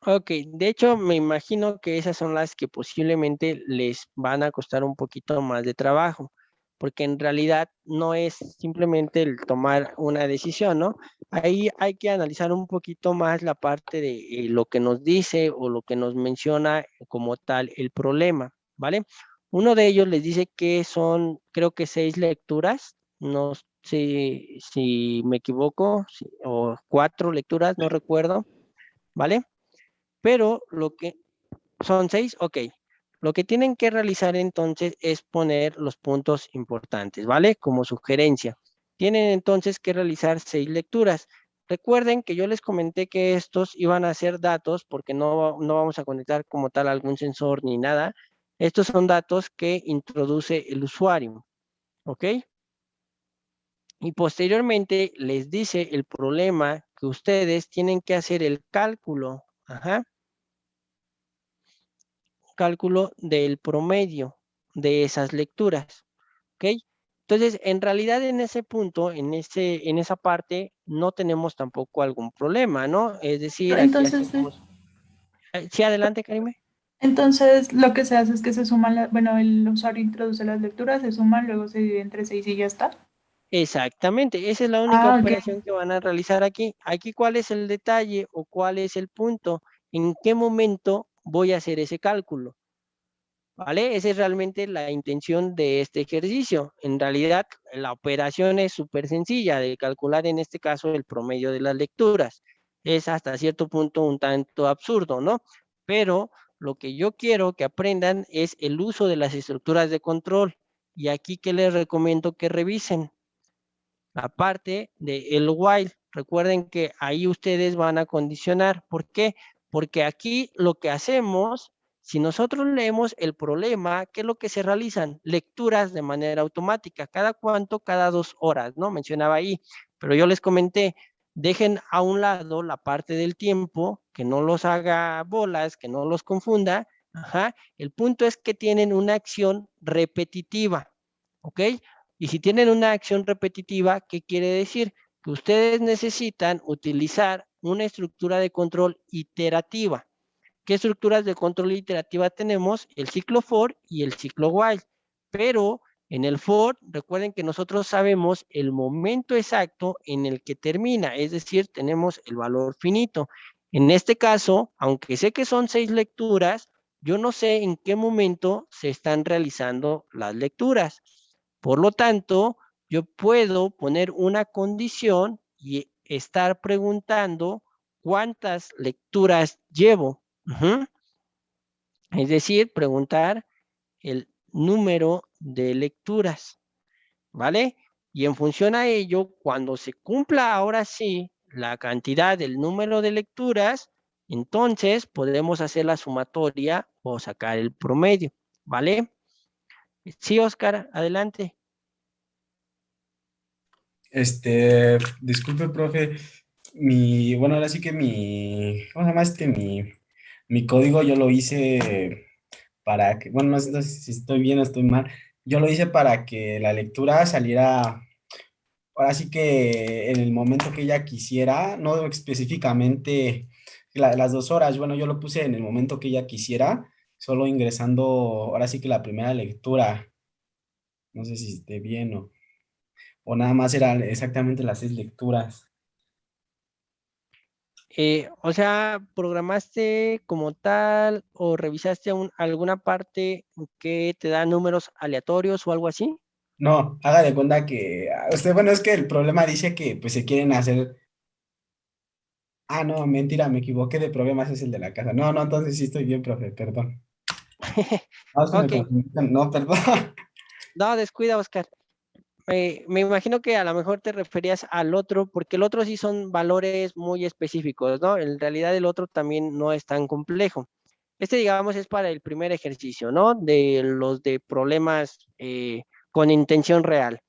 Speaker 1: Ok, de hecho me imagino que esas son las que posiblemente les van a costar un poquito más de trabajo, porque en realidad no es simplemente el tomar una decisión, ¿no? Ahí hay que analizar un poquito más la parte de lo que nos dice o lo que nos menciona como tal el problema, ¿vale? Uno de ellos les dice que son, creo que 6 lecturas, no sé si me equivoco, o 4 lecturas, no recuerdo, ¿vale? Pero lo que son 6, ok. Lo que tienen que realizar entonces es poner los puntos importantes, ¿vale? Como sugerencia. Tienen entonces que realizar 6 lecturas. Recuerden que yo les comenté que estos iban a ser datos porque no vamos a conectar como tal algún sensor ni nada. Estos son datos que introduce el usuario, ¿ok? Y posteriormente les dice el problema que ustedes tienen que hacer el cálculo, cálculo del promedio de esas lecturas, ¿ok? Entonces, en realidad en ese punto, en esa parte, no tenemos tampoco algún problema, ¿no? Es decir, aquí
Speaker 6: Entonces,
Speaker 1: hacemos... Sí, adelante, Karime.
Speaker 6: entonces lo que se hace es que se suman, bueno, el usuario introduce las lecturas, se suman, luego se divide entre 6 y ya está.
Speaker 1: Exactamente, esa es la única
Speaker 6: Ok.
Speaker 1: operación que van a realizar aquí. Aquí, ¿cuál es el detalle o cuál es el punto? ¿En qué momento voy a hacer ese cálculo? ¿Vale? Esa es realmente la intención de este ejercicio. En realidad, la operación es súper sencilla de calcular en este caso el promedio de las lecturas. Es hasta cierto punto un tanto absurdo, ¿no? Pero lo que yo quiero que aprendan es el uso de las estructuras de control. Y aquí, ¿qué les recomiendo que revisen? La parte del while. Recuerden que ahí ustedes van a condicionar. ¿Por qué? Porque aquí lo que hacemos Si nosotros leemos el problema, ¿qué es lo que se realizan? Lecturas de manera automática. ¿Cada cuánto? Cada 2 horas, ¿no? Mencionaba ahí. Pero yo les comenté, dejen a un lado la parte del tiempo, que no los haga bolas, que no los confunda. Ajá. El punto es que tienen una acción repetitiva, ¿ok? Y si tienen una acción repetitiva, ¿qué quiere decir? Que ustedes necesitan utilizar una estructura de control iterativa. ¿Qué estructuras de control iterativa tenemos? El ciclo for y el ciclo while. Pero en el for, recuerden que nosotros sabemos el momento exacto en el que termina, es decir, tenemos el valor finito. En este caso, aunque sé que son 6 lecturas, yo no sé en qué momento se están realizando las lecturas. Por lo tanto, yo puedo poner una condición y estar preguntando cuántas lecturas llevo. Es decir, preguntar el número de lecturas, ¿vale? Y en función a ello, cuando se cumpla ahora sí la cantidad del número de lecturas, entonces podemos hacer la sumatoria o sacar el promedio, ¿vale? Sí, Oscar, adelante.
Speaker 12: Disculpe, profe, bueno, ahora sí que ¿cómo se llama mi código yo lo hice para que, bueno, no sé si estoy bien o estoy mal, yo lo hice para que la lectura saliera, ahora sí que en el momento que ella quisiera, no específicamente las 2 horas, bueno, yo lo puse en el momento que ella quisiera, solo ingresando, ahora sí que la primera lectura, no sé si esté bien o nada más eran exactamente las 6 lecturas.
Speaker 1: O sea, ¿programaste como tal o revisaste alguna parte que te da números aleatorios o algo así?
Speaker 12: No, haga de cuenta que bueno, es que el problema dice que pues se quieren hacer. Ah, no, mentira, me equivoqué de problemas, es el de la casa. No, no, entonces sí estoy bien, profe, perdón. No, es que me
Speaker 1: Ok,
Speaker 12: confundí no, perdón.
Speaker 1: no, descuida, Oscar. Me imagino que a lo mejor te referías al otro, porque el otro sí son valores muy específicos, ¿no? En realidad el otro también no es tan complejo. Este, digamos, es para el primer ejercicio, ¿no? De los de problemas con intención real.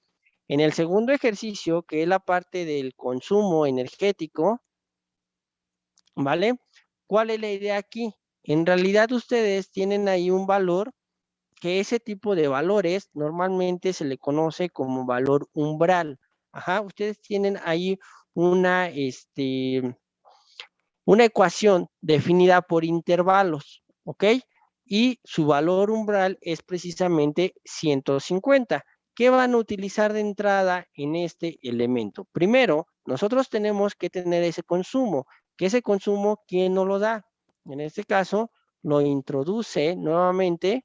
Speaker 1: En el segundo ejercicio, que es la parte del consumo energético, ¿vale? ¿Cuál es la idea aquí? En realidad ustedes tienen ahí un valor que ese tipo de valores normalmente se le conoce como valor umbral. Ajá, ustedes tienen ahí una, una ecuación definida por intervalos, ¿ok? Y su valor umbral es precisamente 150. ¿Qué van a utilizar de entrada en este elemento? Primero, nosotros tenemos que tener ese consumo, que ese consumo, ¿quién nos lo da? En este caso, lo introduce nuevamente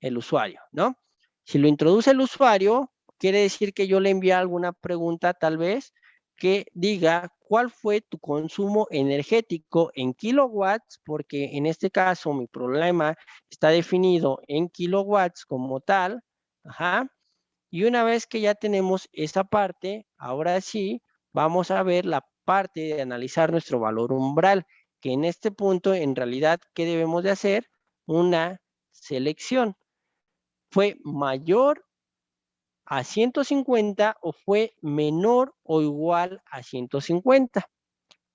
Speaker 1: el usuario, ¿no? Si lo introduce el usuario, quiere decir que yo le envío alguna pregunta tal vez que diga cuál fue tu consumo energético en kilowatts, porque en este caso mi problema está definido en kilowatts como tal, ajá, y una vez que ya tenemos esa parte, ahora sí, vamos a ver la parte de analizar nuestro valor umbral, que en este punto, en realidad, ¿qué debemos de hacer? Una selección. ¿Fue mayor a 150 o fue menor o igual a 150?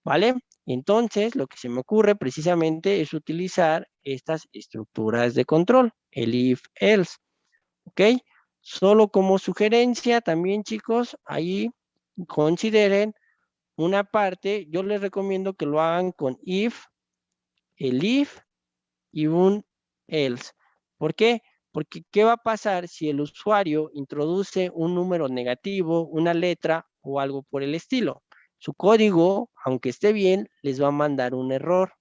Speaker 1: ¿Vale? Entonces, lo que se me ocurre precisamente es utilizar estas estructuras de control, el if-else, ¿ok? Solo como sugerencia también, chicos, ahí consideren una parte, yo les recomiendo que lo hagan con if, el if y un else. ¿Por qué? Porque ¿qué va a pasar si el usuario introduce un número negativo, una letra o algo por el estilo? Su código, aunque esté bien, les va a mandar un error.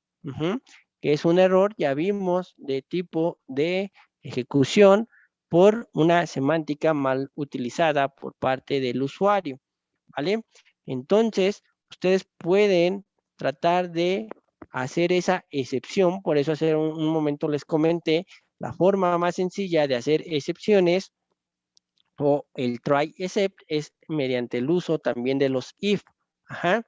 Speaker 1: Que es un error, ya vimos, de tipo de ejecución por una semántica mal utilizada por parte del usuario. ¿Vale? Entonces, ustedes pueden tratar de hacer esa excepción, por eso hace un momento les comenté, la forma más sencilla de hacer excepciones o el try except es mediante el uso también de los if. Ajá.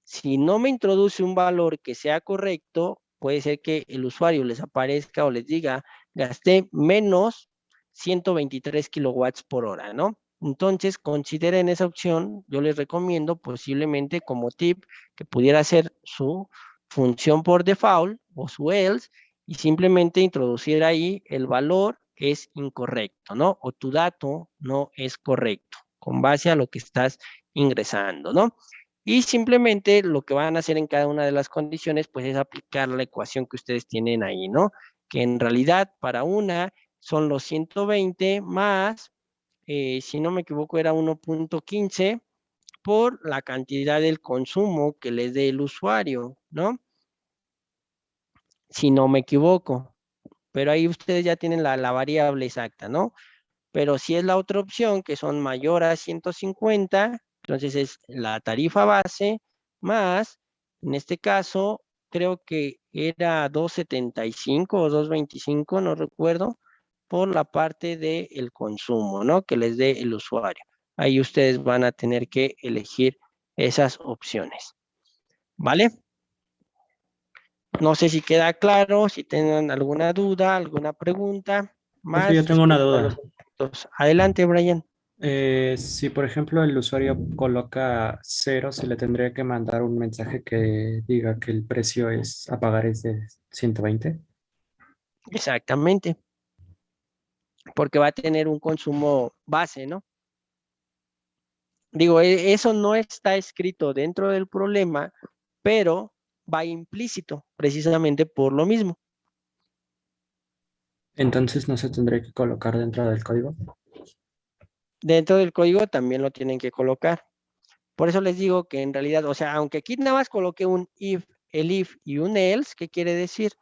Speaker 1: Si no me introduce un valor que sea correcto, puede ser que el usuario les aparezca o les diga, gasté menos 123 kilowatts por hora, ¿no? Entonces, consideren esa opción. Yo les recomiendo posiblemente como tip que pudiera ser su función por default o su else y simplemente introducir ahí el valor es incorrecto, ¿no? O tu dato no es correcto con base a lo que estás ingresando, ¿no? Y simplemente lo que van a hacer en cada una de las condiciones, pues es aplicar la ecuación que ustedes tienen ahí, ¿no? Que en realidad para una son los 120 más, si no me equivoco, era 1.15 por la cantidad del consumo que les dé el usuario, ¿no? Si no me equivoco. Pero ahí ustedes ya tienen la variable exacta, ¿no? Pero si es la otra opción, que son mayor a 150, entonces es la tarifa base más, en este caso, creo que era 2.75 o 2.25, no recuerdo, por la parte del consumo, ¿no? Que les dé el usuario. Ahí ustedes van a tener que elegir esas opciones. ¿Vale? No sé si queda claro, si tienen alguna duda, alguna pregunta más.
Speaker 11: Profe, yo tengo una
Speaker 1: respecto a
Speaker 11: duda.
Speaker 1: los puntos. Adelante, Brian.
Speaker 11: Si por ejemplo el usuario coloca 0, se le tendría que mandar un mensaje que diga que el precio a pagar es de 120.
Speaker 1: Exactamente. Porque va a tener un consumo base, ¿no? Digo, eso no está escrito dentro del problema, pero va implícito, precisamente por lo mismo.
Speaker 11: Entonces no se tendría que colocar dentro del código.
Speaker 1: Dentro del código también lo tienen que colocar. Por eso les digo que en realidad, o sea, aunque aquí nada más coloque un if, el if y un else, ¿qué quiere decir?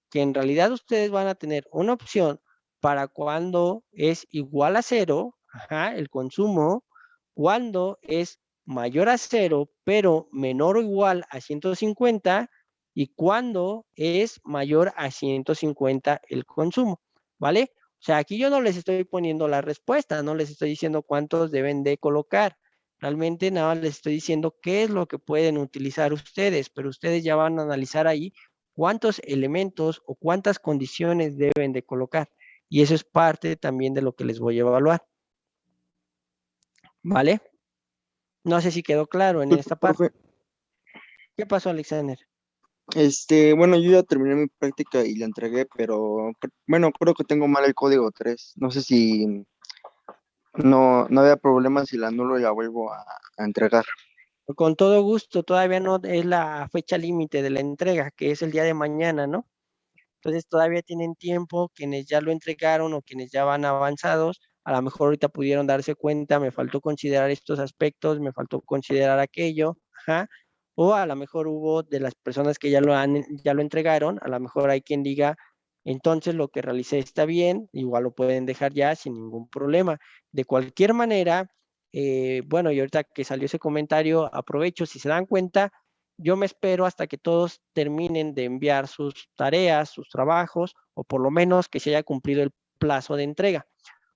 Speaker 1: Que en realidad ustedes van a tener una opción para cuando es igual a 0, ajá, el consumo, cuando es mayor a 0, pero menor o igual a 150, y cuando es mayor a 150 el consumo, ¿vale? O sea, aquí yo no les estoy poniendo la respuesta, no les estoy diciendo cuántos deben de colocar. Realmente nada más les estoy diciendo qué es lo que pueden utilizar ustedes, pero ustedes ya van a analizar ahí cuántos elementos o cuántas condiciones deben de colocar. Y eso es parte también de lo que les voy a evaluar. ¿Vale? No sé si quedó claro en esta parte.
Speaker 10: Profe,
Speaker 1: ¿Qué pasó, Alexander?
Speaker 10: bueno, yo ya terminé mi práctica y la entregué, pero bueno, creo que tengo mal el código 3. No sé si no había problema si la anulo y la vuelvo a entregar.
Speaker 1: Con todo gusto, todavía no es la fecha límite de la entrega, que es el día de mañana, ¿no? Entonces todavía tienen tiempo, quienes ya lo entregaron o quienes ya van avanzados, a lo mejor ahorita pudieron darse cuenta, me faltó considerar estos aspectos, me faltó considerar aquello, ajá, o a lo mejor hubo de las personas que ya lo entregaron, a lo mejor hay quien diga, entonces lo que realicé está bien, igual lo pueden dejar ya sin ningún problema. De cualquier manera, bueno, y ahorita que salió ese comentario, aprovecho, si se dan cuenta, yo me espero hasta que todos terminen de enviar sus tareas, sus trabajos, o por lo menos que se haya cumplido el plazo de entrega.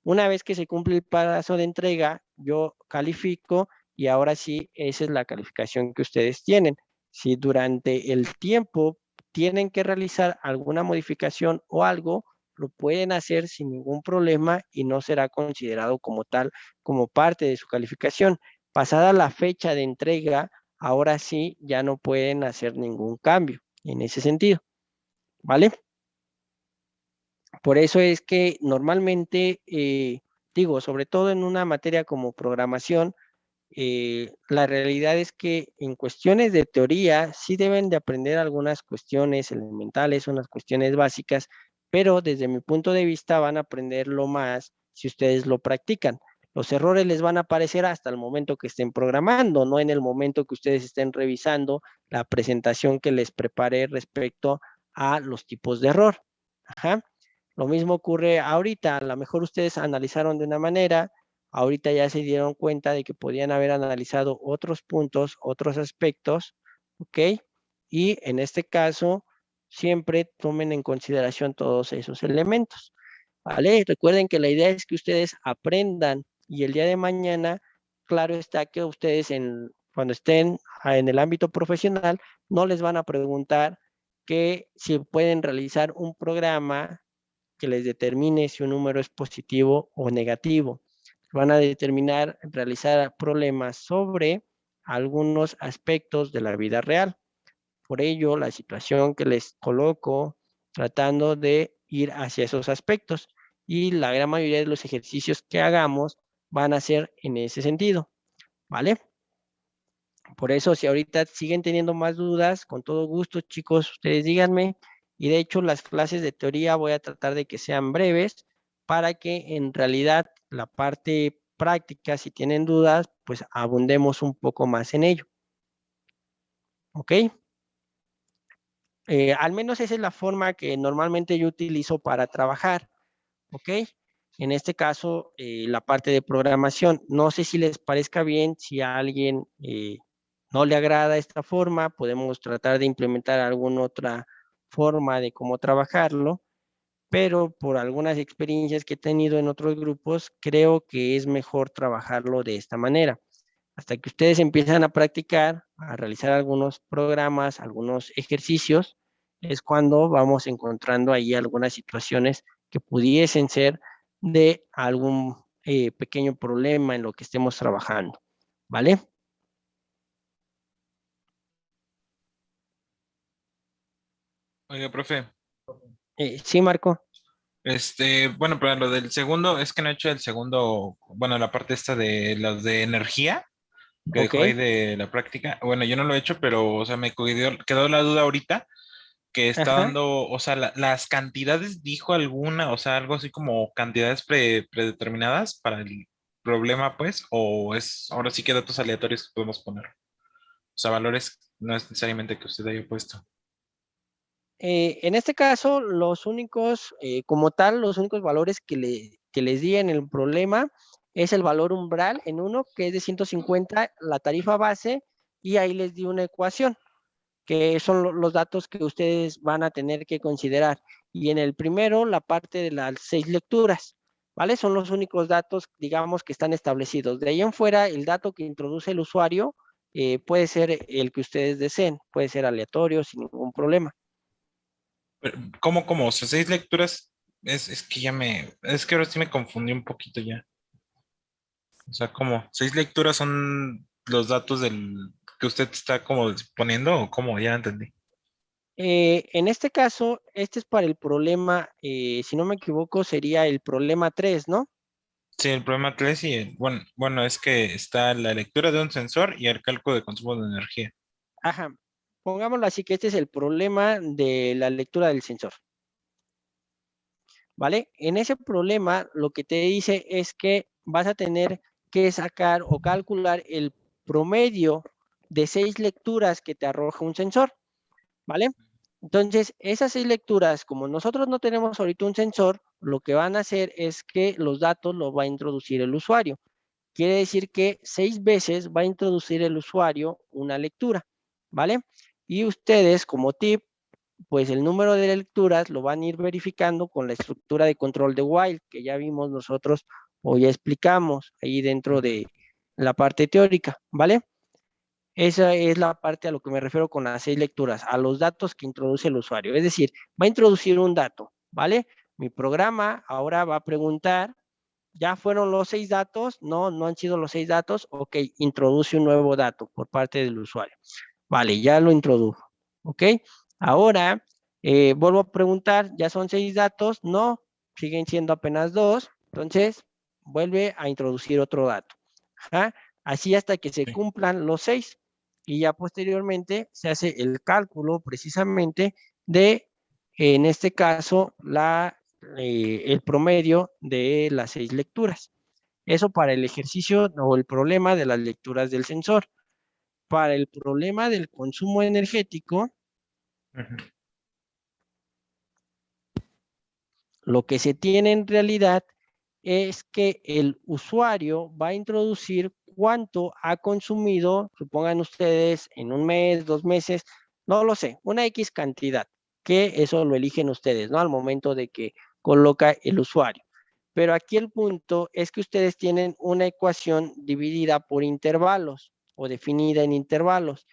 Speaker 1: Una vez que se cumple el plazo de entrega, yo califico y ahora sí, esa es la calificación que ustedes tienen. Si durante el tiempo tienen que realizar alguna modificación o algo, lo pueden hacer sin ningún problema y no será considerado como tal, como parte de su calificación. Pasada la fecha de entrega, ahora sí ya no pueden hacer ningún cambio en ese sentido. ¿Vale? Por eso es que normalmente, digo, sobre todo en una materia como programación, la realidad es que en cuestiones de teoría sí deben de aprender algunas cuestiones elementales, unas cuestiones básicas, pero desde mi punto de vista van a aprenderlo más si ustedes lo practican. Los errores les van a aparecer hasta el momento que estén programando, no en el momento que ustedes estén revisando la presentación que les preparé respecto a los tipos de error. Ajá. Lo mismo ocurre ahorita, a lo mejor ustedes analizaron de una manera, ahorita ya se dieron cuenta de que podían haber analizado otros puntos, otros aspectos, ¿ok? Y en este caso, siempre tomen en consideración todos esos elementos, ¿vale? Recuerden que la idea es que ustedes aprendan y el día de mañana, claro está que ustedes cuando estén en el ámbito profesional, no les van a preguntar que si pueden realizar un programa que les determine si un número es positivo o negativo. Van a determinar, realizar problemas sobre algunos aspectos de la vida real. Por ello, la situación que les coloco, tratando de ir hacia esos aspectos. Y la gran mayoría de los ejercicios que hagamos van a ser en ese sentido, ¿vale? Por eso, si ahorita siguen teniendo más dudas, con todo gusto, chicos, ustedes díganme. Y de hecho, las clases de teoría voy a tratar de que sean breves para que en realidad la parte práctica, si tienen dudas, pues abundemos un poco más en ello. ¿Ok? Al menos esa es la forma que normalmente yo utilizo para trabajar. ¿Ok? En este caso, la parte de programación. No sé si les parezca bien, si a alguien no le agrada esta forma, podemos tratar de implementar alguna otra forma de cómo trabajarlo, pero por algunas experiencias que he tenido en otros grupos, creo que es mejor trabajarlo de esta manera. Hasta que ustedes empiezan a practicar, a realizar algunos programas, algunos ejercicios, es cuando vamos encontrando ahí algunas situaciones que pudiesen ser de algún pequeño problema en lo que estemos trabajando, ¿vale?
Speaker 13: Oiga, profe,
Speaker 1: Sí, Marco.
Speaker 13: bueno, pero lo del segundo, es que no he hecho el segundo, bueno, la parte esta de los de energía, que
Speaker 1: Ok.
Speaker 13: dejó ahí de la práctica. Bueno, yo no lo he hecho, pero, o sea, me quedó la duda ahorita que está
Speaker 1: Ajá.
Speaker 13: dando, o sea, las cantidades, dijo alguna, o sea, algo así como cantidades predeterminadas para el problema, pues, o es ahora sí que datos aleatorios que podemos poner. O sea, valores no es necesariamente que usted haya puesto.
Speaker 1: En este caso, los únicos, como tal, los únicos valores que les di en el problema es el valor umbral en uno, que es de 150, la tarifa base, y ahí les di una ecuación, que son los datos que ustedes van a tener que considerar. Y en el primero, la parte de las 6 lecturas, ¿vale? Son los únicos datos, digamos, que están establecidos. De ahí en fuera, el dato que introduce el usuario puede ser el que ustedes deseen, puede ser aleatorio sin ningún problema.
Speaker 13: Pero, ¿cómo? O sea, 6 lecturas, es que es que ahora sí me confundí un poquito ya. O sea, ¿cómo? ¿6 lecturas son los datos que usted está como poniendo o cómo? Ya entendí.
Speaker 1: En este caso, este es para el problema, si no me equivoco, sería el problema 3, ¿no?
Speaker 13: Sí, el problema 3 y bueno, es que está la lectura de un sensor y el cálculo de consumo de energía.
Speaker 1: Ajá, pongámoslo así que este es el problema de la lectura del sensor, ¿vale? En ese problema, lo que te dice es que vas a tener que sacar o calcular el promedio de 6 lecturas que te arroja un sensor, ¿vale? Entonces, esas 6 lecturas, como nosotros no tenemos ahorita un sensor, lo que van a hacer es que los datos los va a introducir el usuario. Quiere decir que 6 veces va a introducir el usuario una lectura, ¿vale? Y ustedes, como tip, pues el número de lecturas lo van a ir verificando con la estructura de control de while, que ya vimos nosotros o ya explicamos ahí dentro de la parte teórica, ¿vale? Esa es la parte a lo que me refiero con las 6 lecturas, a los datos que introduce el usuario. Es decir, va a introducir un dato, ¿vale? Mi programa ahora va a preguntar, ¿ya fueron los 6 datos? No, no han sido los 6 datos. Ok, introduce un nuevo dato por parte del usuario. Vale, ya lo introdujo. Ok, ahora vuelvo a preguntar, ¿ya son 6 datos? No, siguen siendo apenas 2. Entonces, vuelve a introducir otro dato. Ajá. Así hasta que se cumplan los 6. Y ya posteriormente se hace el cálculo precisamente de, en este caso, el promedio de las 6 lecturas. Eso para el ejercicio o el problema de las lecturas del sensor. Para el problema del consumo energético, lo que se tiene en realidad es que el usuario va a introducir cuánto ha consumido, supongan ustedes, en un mes, 2 meses, no lo sé, una X cantidad, que eso lo eligen ustedes, ¿no? Al momento de que coloca el usuario. Pero aquí el punto es que ustedes tienen una ecuación dividida por intervalos. o definida en intervalos,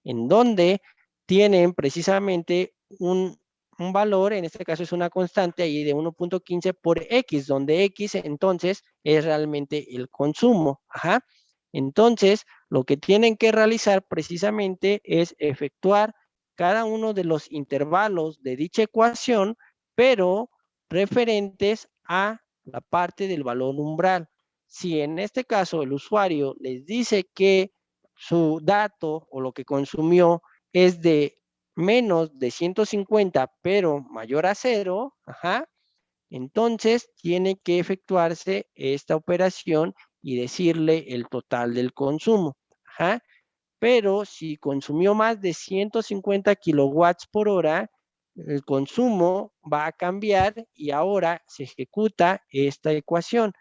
Speaker 1: en donde tienen precisamente un valor, en este caso es una constante ahí de 1.15 por X, donde X entonces es realmente el consumo. Ajá. Entonces, lo que tienen que realizar precisamente es efectuar cada uno de los intervalos de dicha ecuación, pero referentes a la parte del valor umbral. Si en este caso el usuario les dice que su dato o lo que consumió es de menos de 150, pero mayor a 0, ajá, entonces tiene que efectuarse esta operación y decirle el total del consumo. Ajá. Pero si consumió más de 150 kilowatts por hora, el consumo va a cambiar y ahora se ejecuta esta ecuación.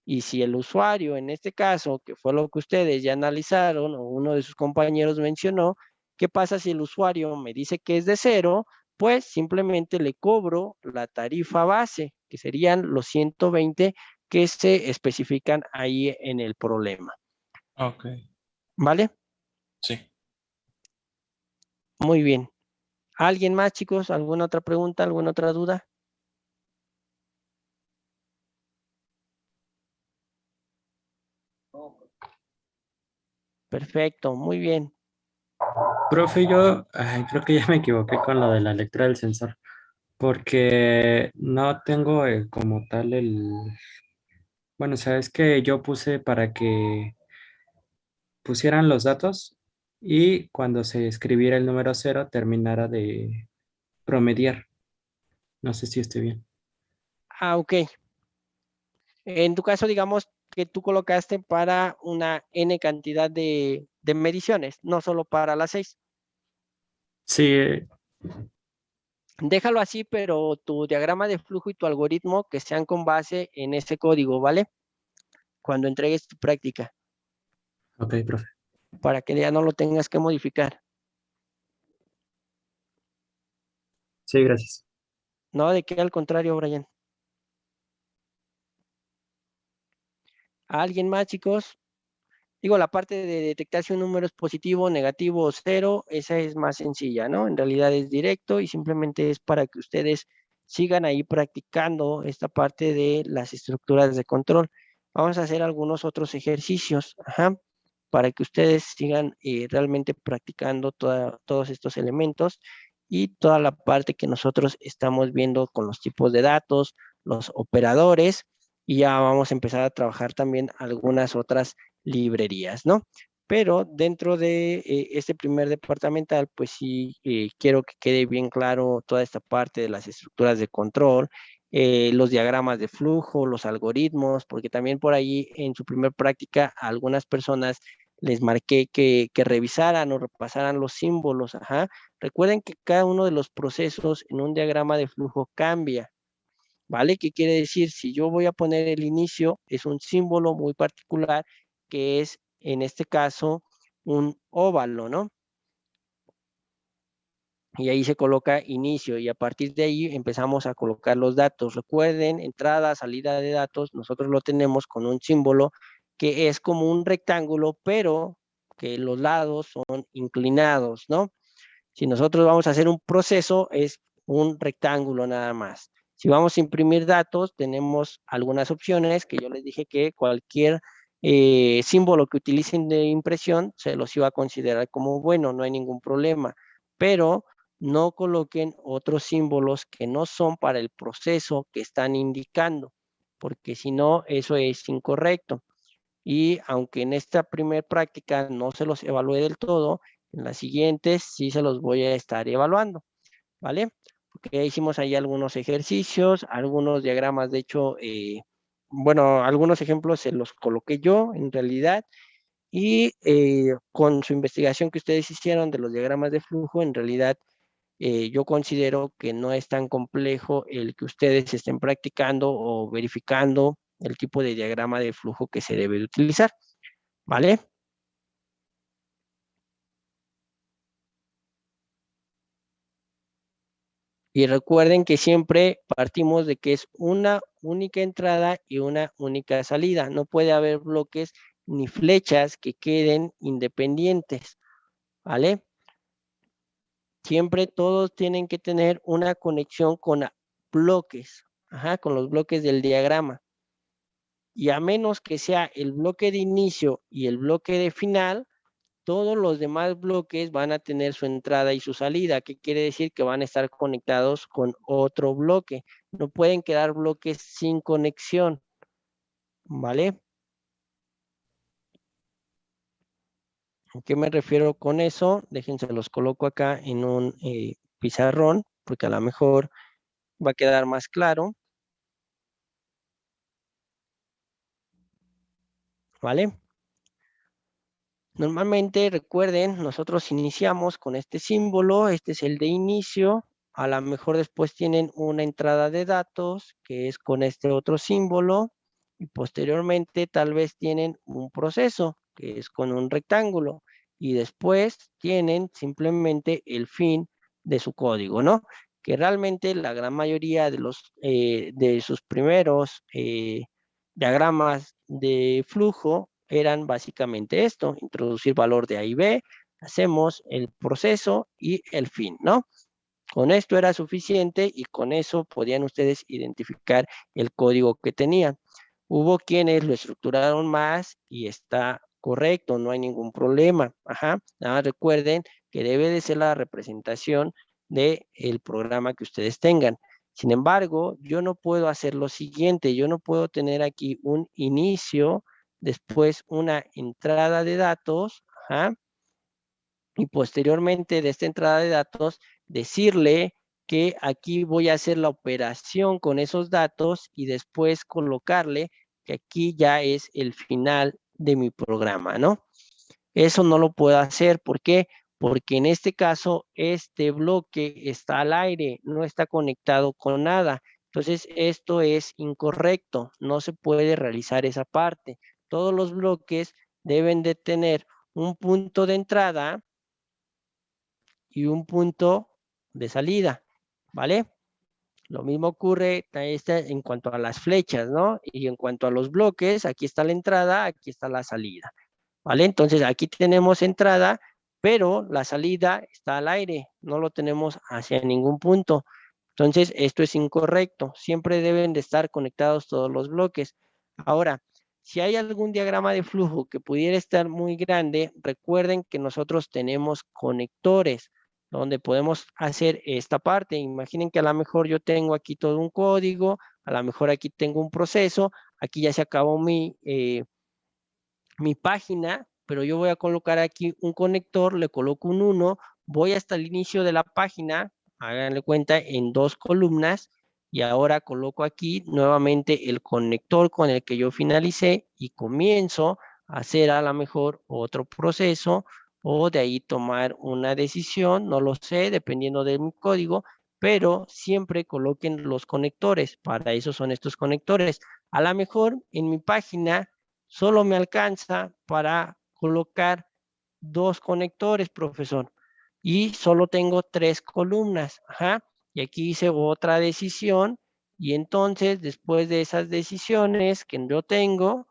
Speaker 1: Y si el usuario, en este caso, que fue lo que ustedes ya analizaron o uno de sus compañeros mencionó, ¿qué pasa si el usuario me dice que es de 0? Pues simplemente le cobro la tarifa base, que serían los 120 que se especifican ahí en el problema.
Speaker 13: Ok,
Speaker 1: ¿Vale?
Speaker 13: sí.
Speaker 1: Muy bien. ¿Alguien más, chicos? ¿Alguna otra pregunta? ¿Alguna otra duda? Perfecto, muy bien.
Speaker 11: Profe, yo creo que ya me equivoqué con lo de la lectura del sensor, porque no tengo como tal bueno, sabes que yo puse para que pusieran los datos y cuando se escribiera el número 0 terminara de promediar. No sé si esté bien.
Speaker 1: Ah, ok. En tu caso, digamos que tú colocaste para una N cantidad de mediciones, no solo para las 6.
Speaker 11: Sí,
Speaker 1: Déjalo así, pero tu diagrama de flujo y tu algoritmo que sean con base en ese código, ¿vale? Cuando entregues tu práctica,
Speaker 11: ok, profe.
Speaker 1: para que ya no lo tengas que modificar.
Speaker 11: Sí, gracias.
Speaker 1: No, de que al contrario, Brian. ¿Alguien más, chicos? Digo, la parte de detectar si un número es positivo, negativo o cero, esa es más sencilla, ¿no? En realidad es directo y simplemente es para que ustedes sigan ahí practicando esta parte de las estructuras de control. Vamos a hacer algunos otros ejercicios, ajá, para que ustedes sigan realmente practicando todos estos elementos y toda la parte que nosotros estamos viendo con los tipos de datos, los operadores, y ya vamos a empezar a trabajar también algunas otras librerías, ¿no? Pero dentro de este primer departamental, pues sí, quiero que quede bien claro toda esta parte de las estructuras de control, los diagramas de flujo, los algoritmos, porque también por ahí en su primer práctica a algunas personas les marqué que revisaran o repasaran los símbolos, ajá. Recuerden que cada uno de los procesos en un diagrama de flujo cambia, ¿vale? ¿Qué quiere decir? Si yo voy a poner el inicio, es un símbolo muy particular que es, en este caso, un óvalo, ¿no? Y ahí se coloca inicio y a partir de ahí empezamos a colocar los datos. Recuerden, entrada, salida de datos, nosotros lo tenemos con un símbolo que es como un rectángulo, pero que los lados son inclinados, ¿no? Si nosotros vamos a hacer un proceso, es un rectángulo nada más. Si vamos a imprimir datos, tenemos algunas opciones que yo les dije que cualquier símbolo que utilicen de impresión se los iba a considerar como bueno, no hay ningún problema. Pero no coloquen otros símbolos que no son para el proceso que están indicando, porque si no, eso es incorrecto. Y aunque en esta primera práctica no se los evalúe del todo, en las siguientes sí se los voy a estar evaluando, ¿vale? Porque ya hicimos ahí algunos ejercicios, algunos diagramas, de hecho, bueno, algunos ejemplos se los coloqué yo en realidad y con su investigación que ustedes hicieron de los diagramas de flujo, en realidad yo considero que no es tan complejo el que ustedes estén practicando o verificando el tipo de diagrama de flujo que se debe de utilizar, ¿vale? Y recuerden que siempre partimos de que es una única entrada y una única salida. No puede haber bloques ni flechas que queden independientes, ¿vale? Siempre todos tienen que tener una conexión con bloques, con los bloques del diagrama. Y a menos que sea el bloque de inicio y el bloque de final, todos los demás bloques van a tener su entrada y su salida, que quiere decir que van a estar conectados con otro bloque. No pueden quedar bloques sin conexión, ¿vale? ¿A qué me refiero con eso? Déjense, los coloco acá en un pizarrón, porque a lo mejor va a quedar más claro, ¿vale? Normalmente, recuerden, nosotros iniciamos con este símbolo, este es el de inicio, a lo mejor después tienen una entrada de datos, que es con este otro símbolo, y posteriormente tal vez tienen un proceso, que es con un rectángulo, y después tienen simplemente el fin de su código, ¿no? Que realmente la gran mayoría de sus primeros diagramas de flujo eran básicamente esto: introducir valor de A y B, hacemos el proceso y el fin, ¿no? Con esto era suficiente y con eso podían ustedes identificar el código que tenían. Hubo quienes lo estructuraron más y está correcto, no hay ningún problema. Nada, recuerden que debe de ser la representación del programa que ustedes tengan. Sin embargo, yo no puedo hacer lo siguiente, yo no puedo tener aquí un inicio, después una entrada de datos, y posteriormente de esta entrada de datos decirle que aquí voy a hacer la operación con esos datos y después colocarle que aquí ya es el final de mi programa, ¿no? Eso no lo puedo hacer. ¿Por qué? Porque en este caso este bloque está al aire, no está conectado con nada. Entonces esto es incorrecto, no se puede realizar esa parte. Todos los bloques deben de tener un punto de entrada y un punto de salida, ¿vale? Lo mismo ocurre en cuanto a las flechas, ¿no? Y en cuanto a los bloques, aquí está la entrada, aquí está la salida, ¿vale? Entonces aquí tenemos entrada, pero la salida está al aire, no lo tenemos hacia ningún punto. Entonces esto es incorrecto, siempre deben de estar conectados todos los bloques. Ahora, si hay algún diagrama de flujo que pudiera estar muy grande, recuerden que nosotros tenemos conectores donde podemos hacer esta parte. Imaginen que a lo mejor yo tengo aquí todo un código, a lo mejor aquí tengo un proceso, aquí ya se acabó mi página, pero yo voy a colocar aquí un conector, le coloco un 1, voy hasta el inicio de la página, háganle cuenta, en 2 columnas, y ahora coloco aquí nuevamente el conector con el que yo finalicé y comienzo a hacer a lo mejor otro proceso, o de ahí tomar una decisión, no lo sé, dependiendo de mi código, pero siempre coloquen los conectores, para eso son estos conectores. A lo mejor en mi página solo me alcanza para colocar 2 conectores, profesor, y solo tengo 3 columnas, y aquí hice otra decisión, y entonces después de esas decisiones que yo tengo,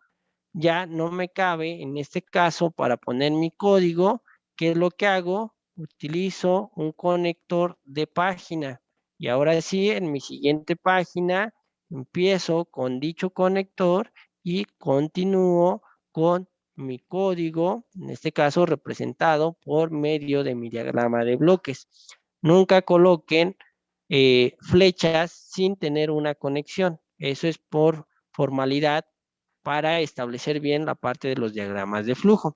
Speaker 1: ya no me cabe en este caso para poner mi código. ¿Qué es lo que hago? Utilizo un conector de página, y ahora sí, en mi siguiente página empiezo con dicho conector y continúo con mi código, en este caso representado por medio de mi diagrama de bloques. Nunca coloquen flechas sin tener una conexión. Eso es por formalidad, para establecer bien la parte de los diagramas de flujo,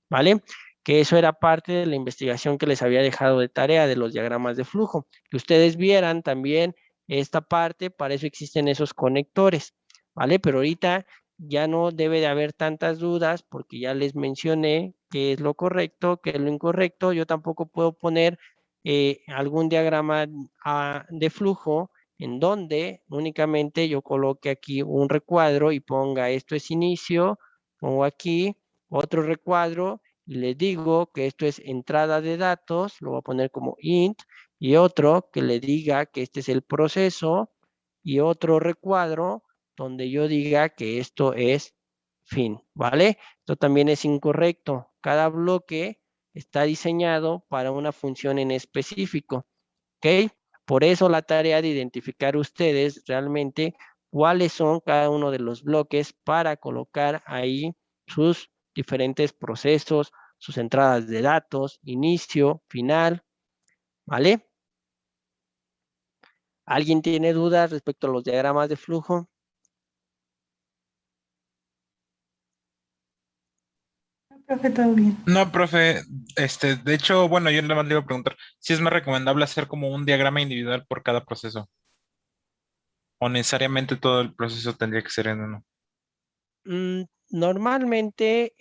Speaker 1: ¿vale? Que eso era parte de la investigación que les había dejado de tarea de los diagramas de flujo. Que ustedes vieran también esta parte, para eso existen esos conectores, ¿vale? Pero ahorita ya no debe de haber tantas dudas, porque ya les mencioné qué es lo correcto, qué es lo incorrecto. Yo tampoco puedo poner algún diagrama de flujo en donde únicamente yo coloque aquí un recuadro y ponga esto es inicio, pongo aquí otro recuadro y les digo que esto es entrada de datos, lo voy a poner como int, y otro que le diga que este es el proceso, y otro recuadro donde yo diga que esto es fin, ¿vale? Esto también es incorrecto. Cada bloque está diseñado para una función en específico. ¿Ok? Por eso la tarea de identificar ustedes realmente cuáles son cada uno de los bloques para colocar ahí sus diferentes procesos, sus entradas de datos, inicio, final, ¿vale? ¿Alguien tiene dudas respecto a los diagramas de flujo?
Speaker 6: Profe, todo bien.
Speaker 13: No, profe, de hecho, bueno, yo nada más le iba a preguntar si es más recomendable hacer como un diagrama individual por cada proceso, o necesariamente todo el proceso tendría que ser en uno.
Speaker 1: Normalmente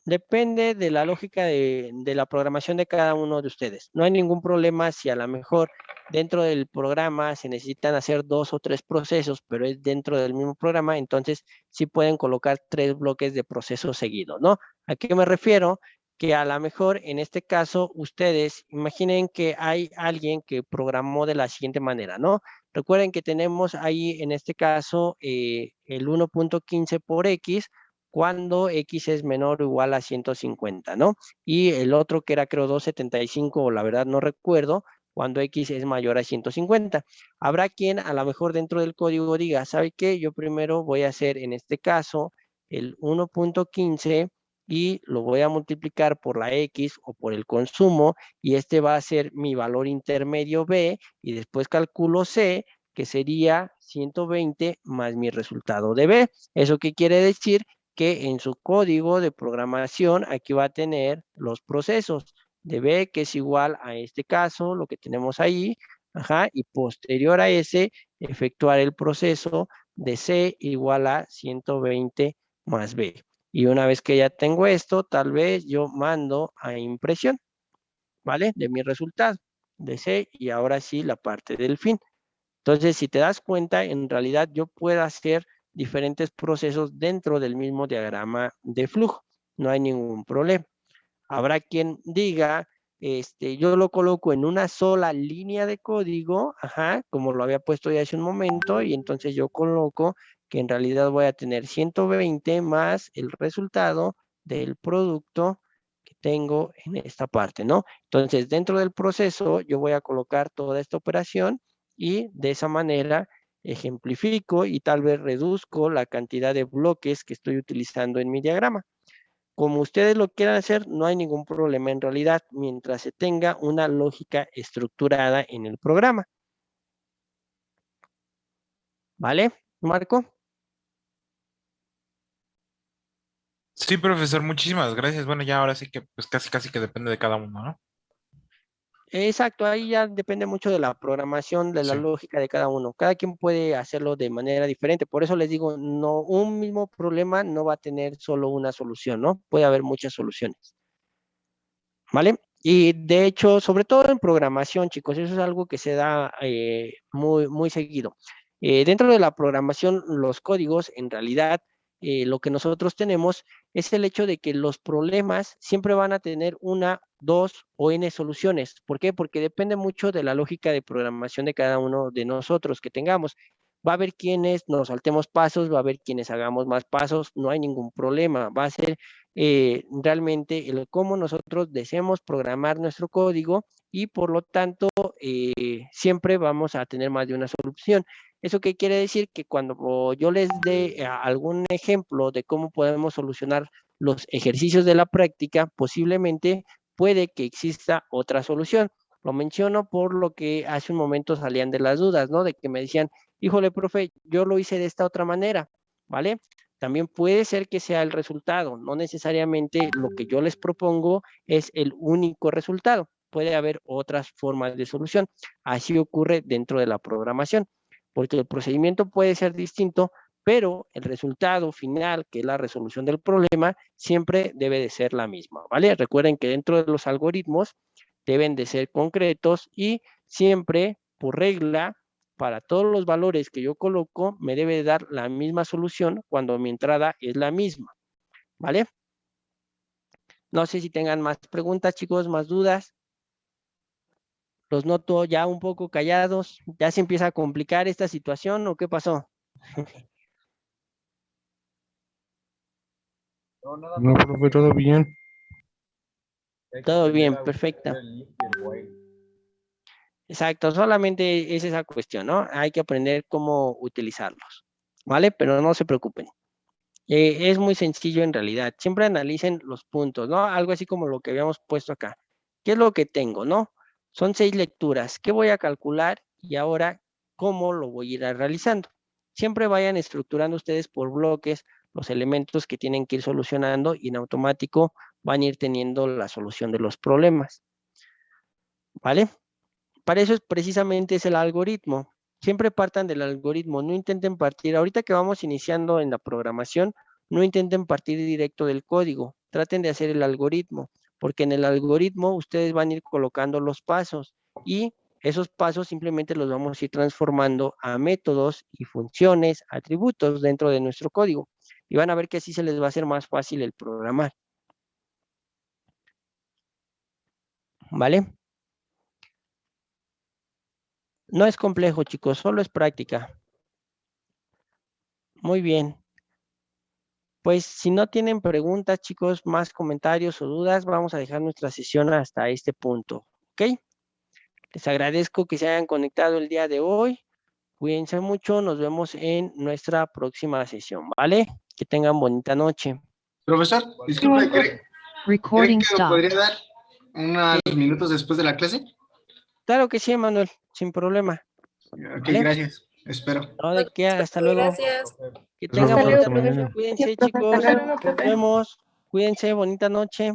Speaker 1: depende de la lógica de la programación de cada uno de ustedes. No hay ningún problema si a lo mejor dentro del programa se necesitan hacer 2 o 3 procesos, pero es dentro del mismo programa, entonces sí pueden colocar 3 bloques de proceso seguido, ¿no? ¿A qué me refiero? Que a lo mejor en este caso ustedes imaginen que hay alguien que programó de la siguiente manera, ¿no? Recuerden que tenemos ahí en este caso el 1.15 por X cuando X es menor o igual a 150, ¿no? Y el otro que era creo 275, o la verdad no recuerdo, cuando X es mayor a 150. Habrá quien a lo mejor dentro del código diga, ¿sabe qué? Yo primero voy a hacer en este caso el 1.15 y lo voy a multiplicar por la X o por el consumo y este va a ser mi valor intermedio B y después calculo C, que sería 120 más mi resultado de B. ¿Eso qué quiere decir? Que en su código de programación aquí va a tener los procesos de B, que es igual a este caso, lo que tenemos ahí, ajá, y posterior a ese, efectuar el proceso de C igual a 120 más B. Y una vez que ya tengo esto, tal vez yo mando a impresión, ¿vale? De mi resultado de C y ahora sí la parte del fin. Entonces, si te das cuenta, en realidad yo puedo hacer diferentes procesos dentro del mismo diagrama de flujo. No hay ningún problema. Habrá quien diga, yo lo coloco en una sola línea de código, ajá, como lo había puesto ya hace un momento, y entonces yo coloco que en realidad voy a tener 120 más el resultado del producto que tengo en esta parte, ¿no? Entonces, dentro del proceso, yo voy a colocar toda esta operación y de esa manera ejemplifico y tal vez reduzco la cantidad de bloques que estoy utilizando en mi diagrama. Como ustedes lo quieran hacer, no hay ningún problema en realidad, mientras se tenga una lógica estructurada en el programa. ¿Vale, Marco?
Speaker 13: Sí, profesor, muchísimas gracias. Bueno, ya ahora sí que pues casi que depende de cada uno, ¿no?
Speaker 1: Exacto, ahí ya depende mucho de la programación, de la
Speaker 13: Sí.
Speaker 1: lógica de cada uno. Cada quien puede hacerlo de manera diferente. Por eso les digo, no, un mismo problema no va a tener solo una solución, ¿no? Puede haber muchas soluciones. ¿Vale? Y de hecho, sobre todo en programación, chicos, eso es algo que se da muy seguido. Dentro de la programación, los códigos, en realidad, lo que nosotros tenemos es el hecho de que los problemas siempre van a tener una, dos o n soluciones. ¿Por qué? Porque depende mucho de la lógica de programación de cada uno de nosotros que tengamos. Va a haber quienes nos saltemos pasos, va a haber quienes hagamos más pasos, no hay ningún problema. Va a ser realmente el cómo nosotros deseamos programar nuestro código y por lo tanto siempre vamos a tener más de una solución. ¿Eso qué quiere decir? Que cuando yo les dé algún ejemplo de cómo podemos solucionar los ejercicios de la práctica, posiblemente puede que exista otra solución. Lo menciono por lo que hace un momento salían de las dudas, ¿no? De que me decían, híjole, profe, yo lo hice de esta otra manera, ¿vale? También puede ser que sea el resultado, no necesariamente lo que yo les propongo es el único resultado. Puede haber otras formas de solución. Así ocurre dentro de la programación, porque el procedimiento puede ser distinto, pero el resultado final, que es la resolución del problema, siempre debe de ser la misma, ¿vale? Recuerden que dentro de los algoritmos deben de ser concretos y siempre, por regla, para todos los valores que yo coloco, me debe dar la misma solución cuando mi entrada es la misma, ¿vale? No sé si tengan más preguntas, chicos, más dudas. Los noto ya un poco callados. ¿Ya se empieza a complicar esta situación o qué pasó?
Speaker 7: No, nada
Speaker 4: No,
Speaker 7: más.
Speaker 4: profe, todo bien.
Speaker 7: Hay que
Speaker 1: Todo
Speaker 7: aprender
Speaker 1: bien,
Speaker 7: a
Speaker 1: perfecto.
Speaker 7: utilizar el if y el while.
Speaker 1: Exacto, solamente es esa cuestión, ¿no? Hay que aprender cómo utilizarlos, ¿vale? Pero no se preocupen. Es muy sencillo en realidad. Siempre analicen los puntos, ¿no? Algo así como lo que habíamos puesto acá. ¿Qué es lo que tengo, no? Son 6 lecturas. ¿Qué voy a calcular? Y ahora, ¿cómo lo voy a ir realizando? Siempre vayan estructurando ustedes por bloques los elementos que tienen que ir solucionando y en automático van a ir teniendo la solución de los problemas, ¿vale? Para eso es precisamente es el algoritmo. Siempre partan del algoritmo, no intenten partir, ahorita que vamos iniciando en la programación, no intenten partir directo del código, traten de hacer el algoritmo, porque en el algoritmo ustedes van a ir colocando los pasos y esos pasos simplemente los vamos a ir transformando a métodos y funciones, atributos dentro de nuestro código. Y van a ver que así se les va a hacer más fácil el programar. ¿Vale? No es complejo, chicos, solo es práctica. Muy bien. Pues si no tienen preguntas, chicos, más comentarios o dudas, vamos a dejar nuestra sesión hasta este punto, ¿ok? Les agradezco que se hayan conectado el día de hoy. Cuídense mucho, nos vemos en nuestra próxima sesión, ¿vale? Que tengan bonita noche.
Speaker 3: Profesor, disculpe, ¿cree
Speaker 14: Recording
Speaker 3: que me
Speaker 14: stopped.
Speaker 3: podría dar unos minutos después de la clase?
Speaker 1: Claro que sí, Manuel, sin problema.
Speaker 3: Ok,
Speaker 1: ¿Vale?
Speaker 3: gracias. Espero.
Speaker 1: No, de qué, hasta luego.
Speaker 8: Gracias.
Speaker 1: Que
Speaker 4: Nos
Speaker 1: tengan
Speaker 4: vemos
Speaker 1: bonita
Speaker 4: hasta
Speaker 1: noche.
Speaker 4: mañana.
Speaker 1: Cuídense,
Speaker 6: Hasta
Speaker 1: chicos.
Speaker 6: luego,
Speaker 1: Nos
Speaker 6: profe.
Speaker 1: vemos. Cuídense, bonita noche.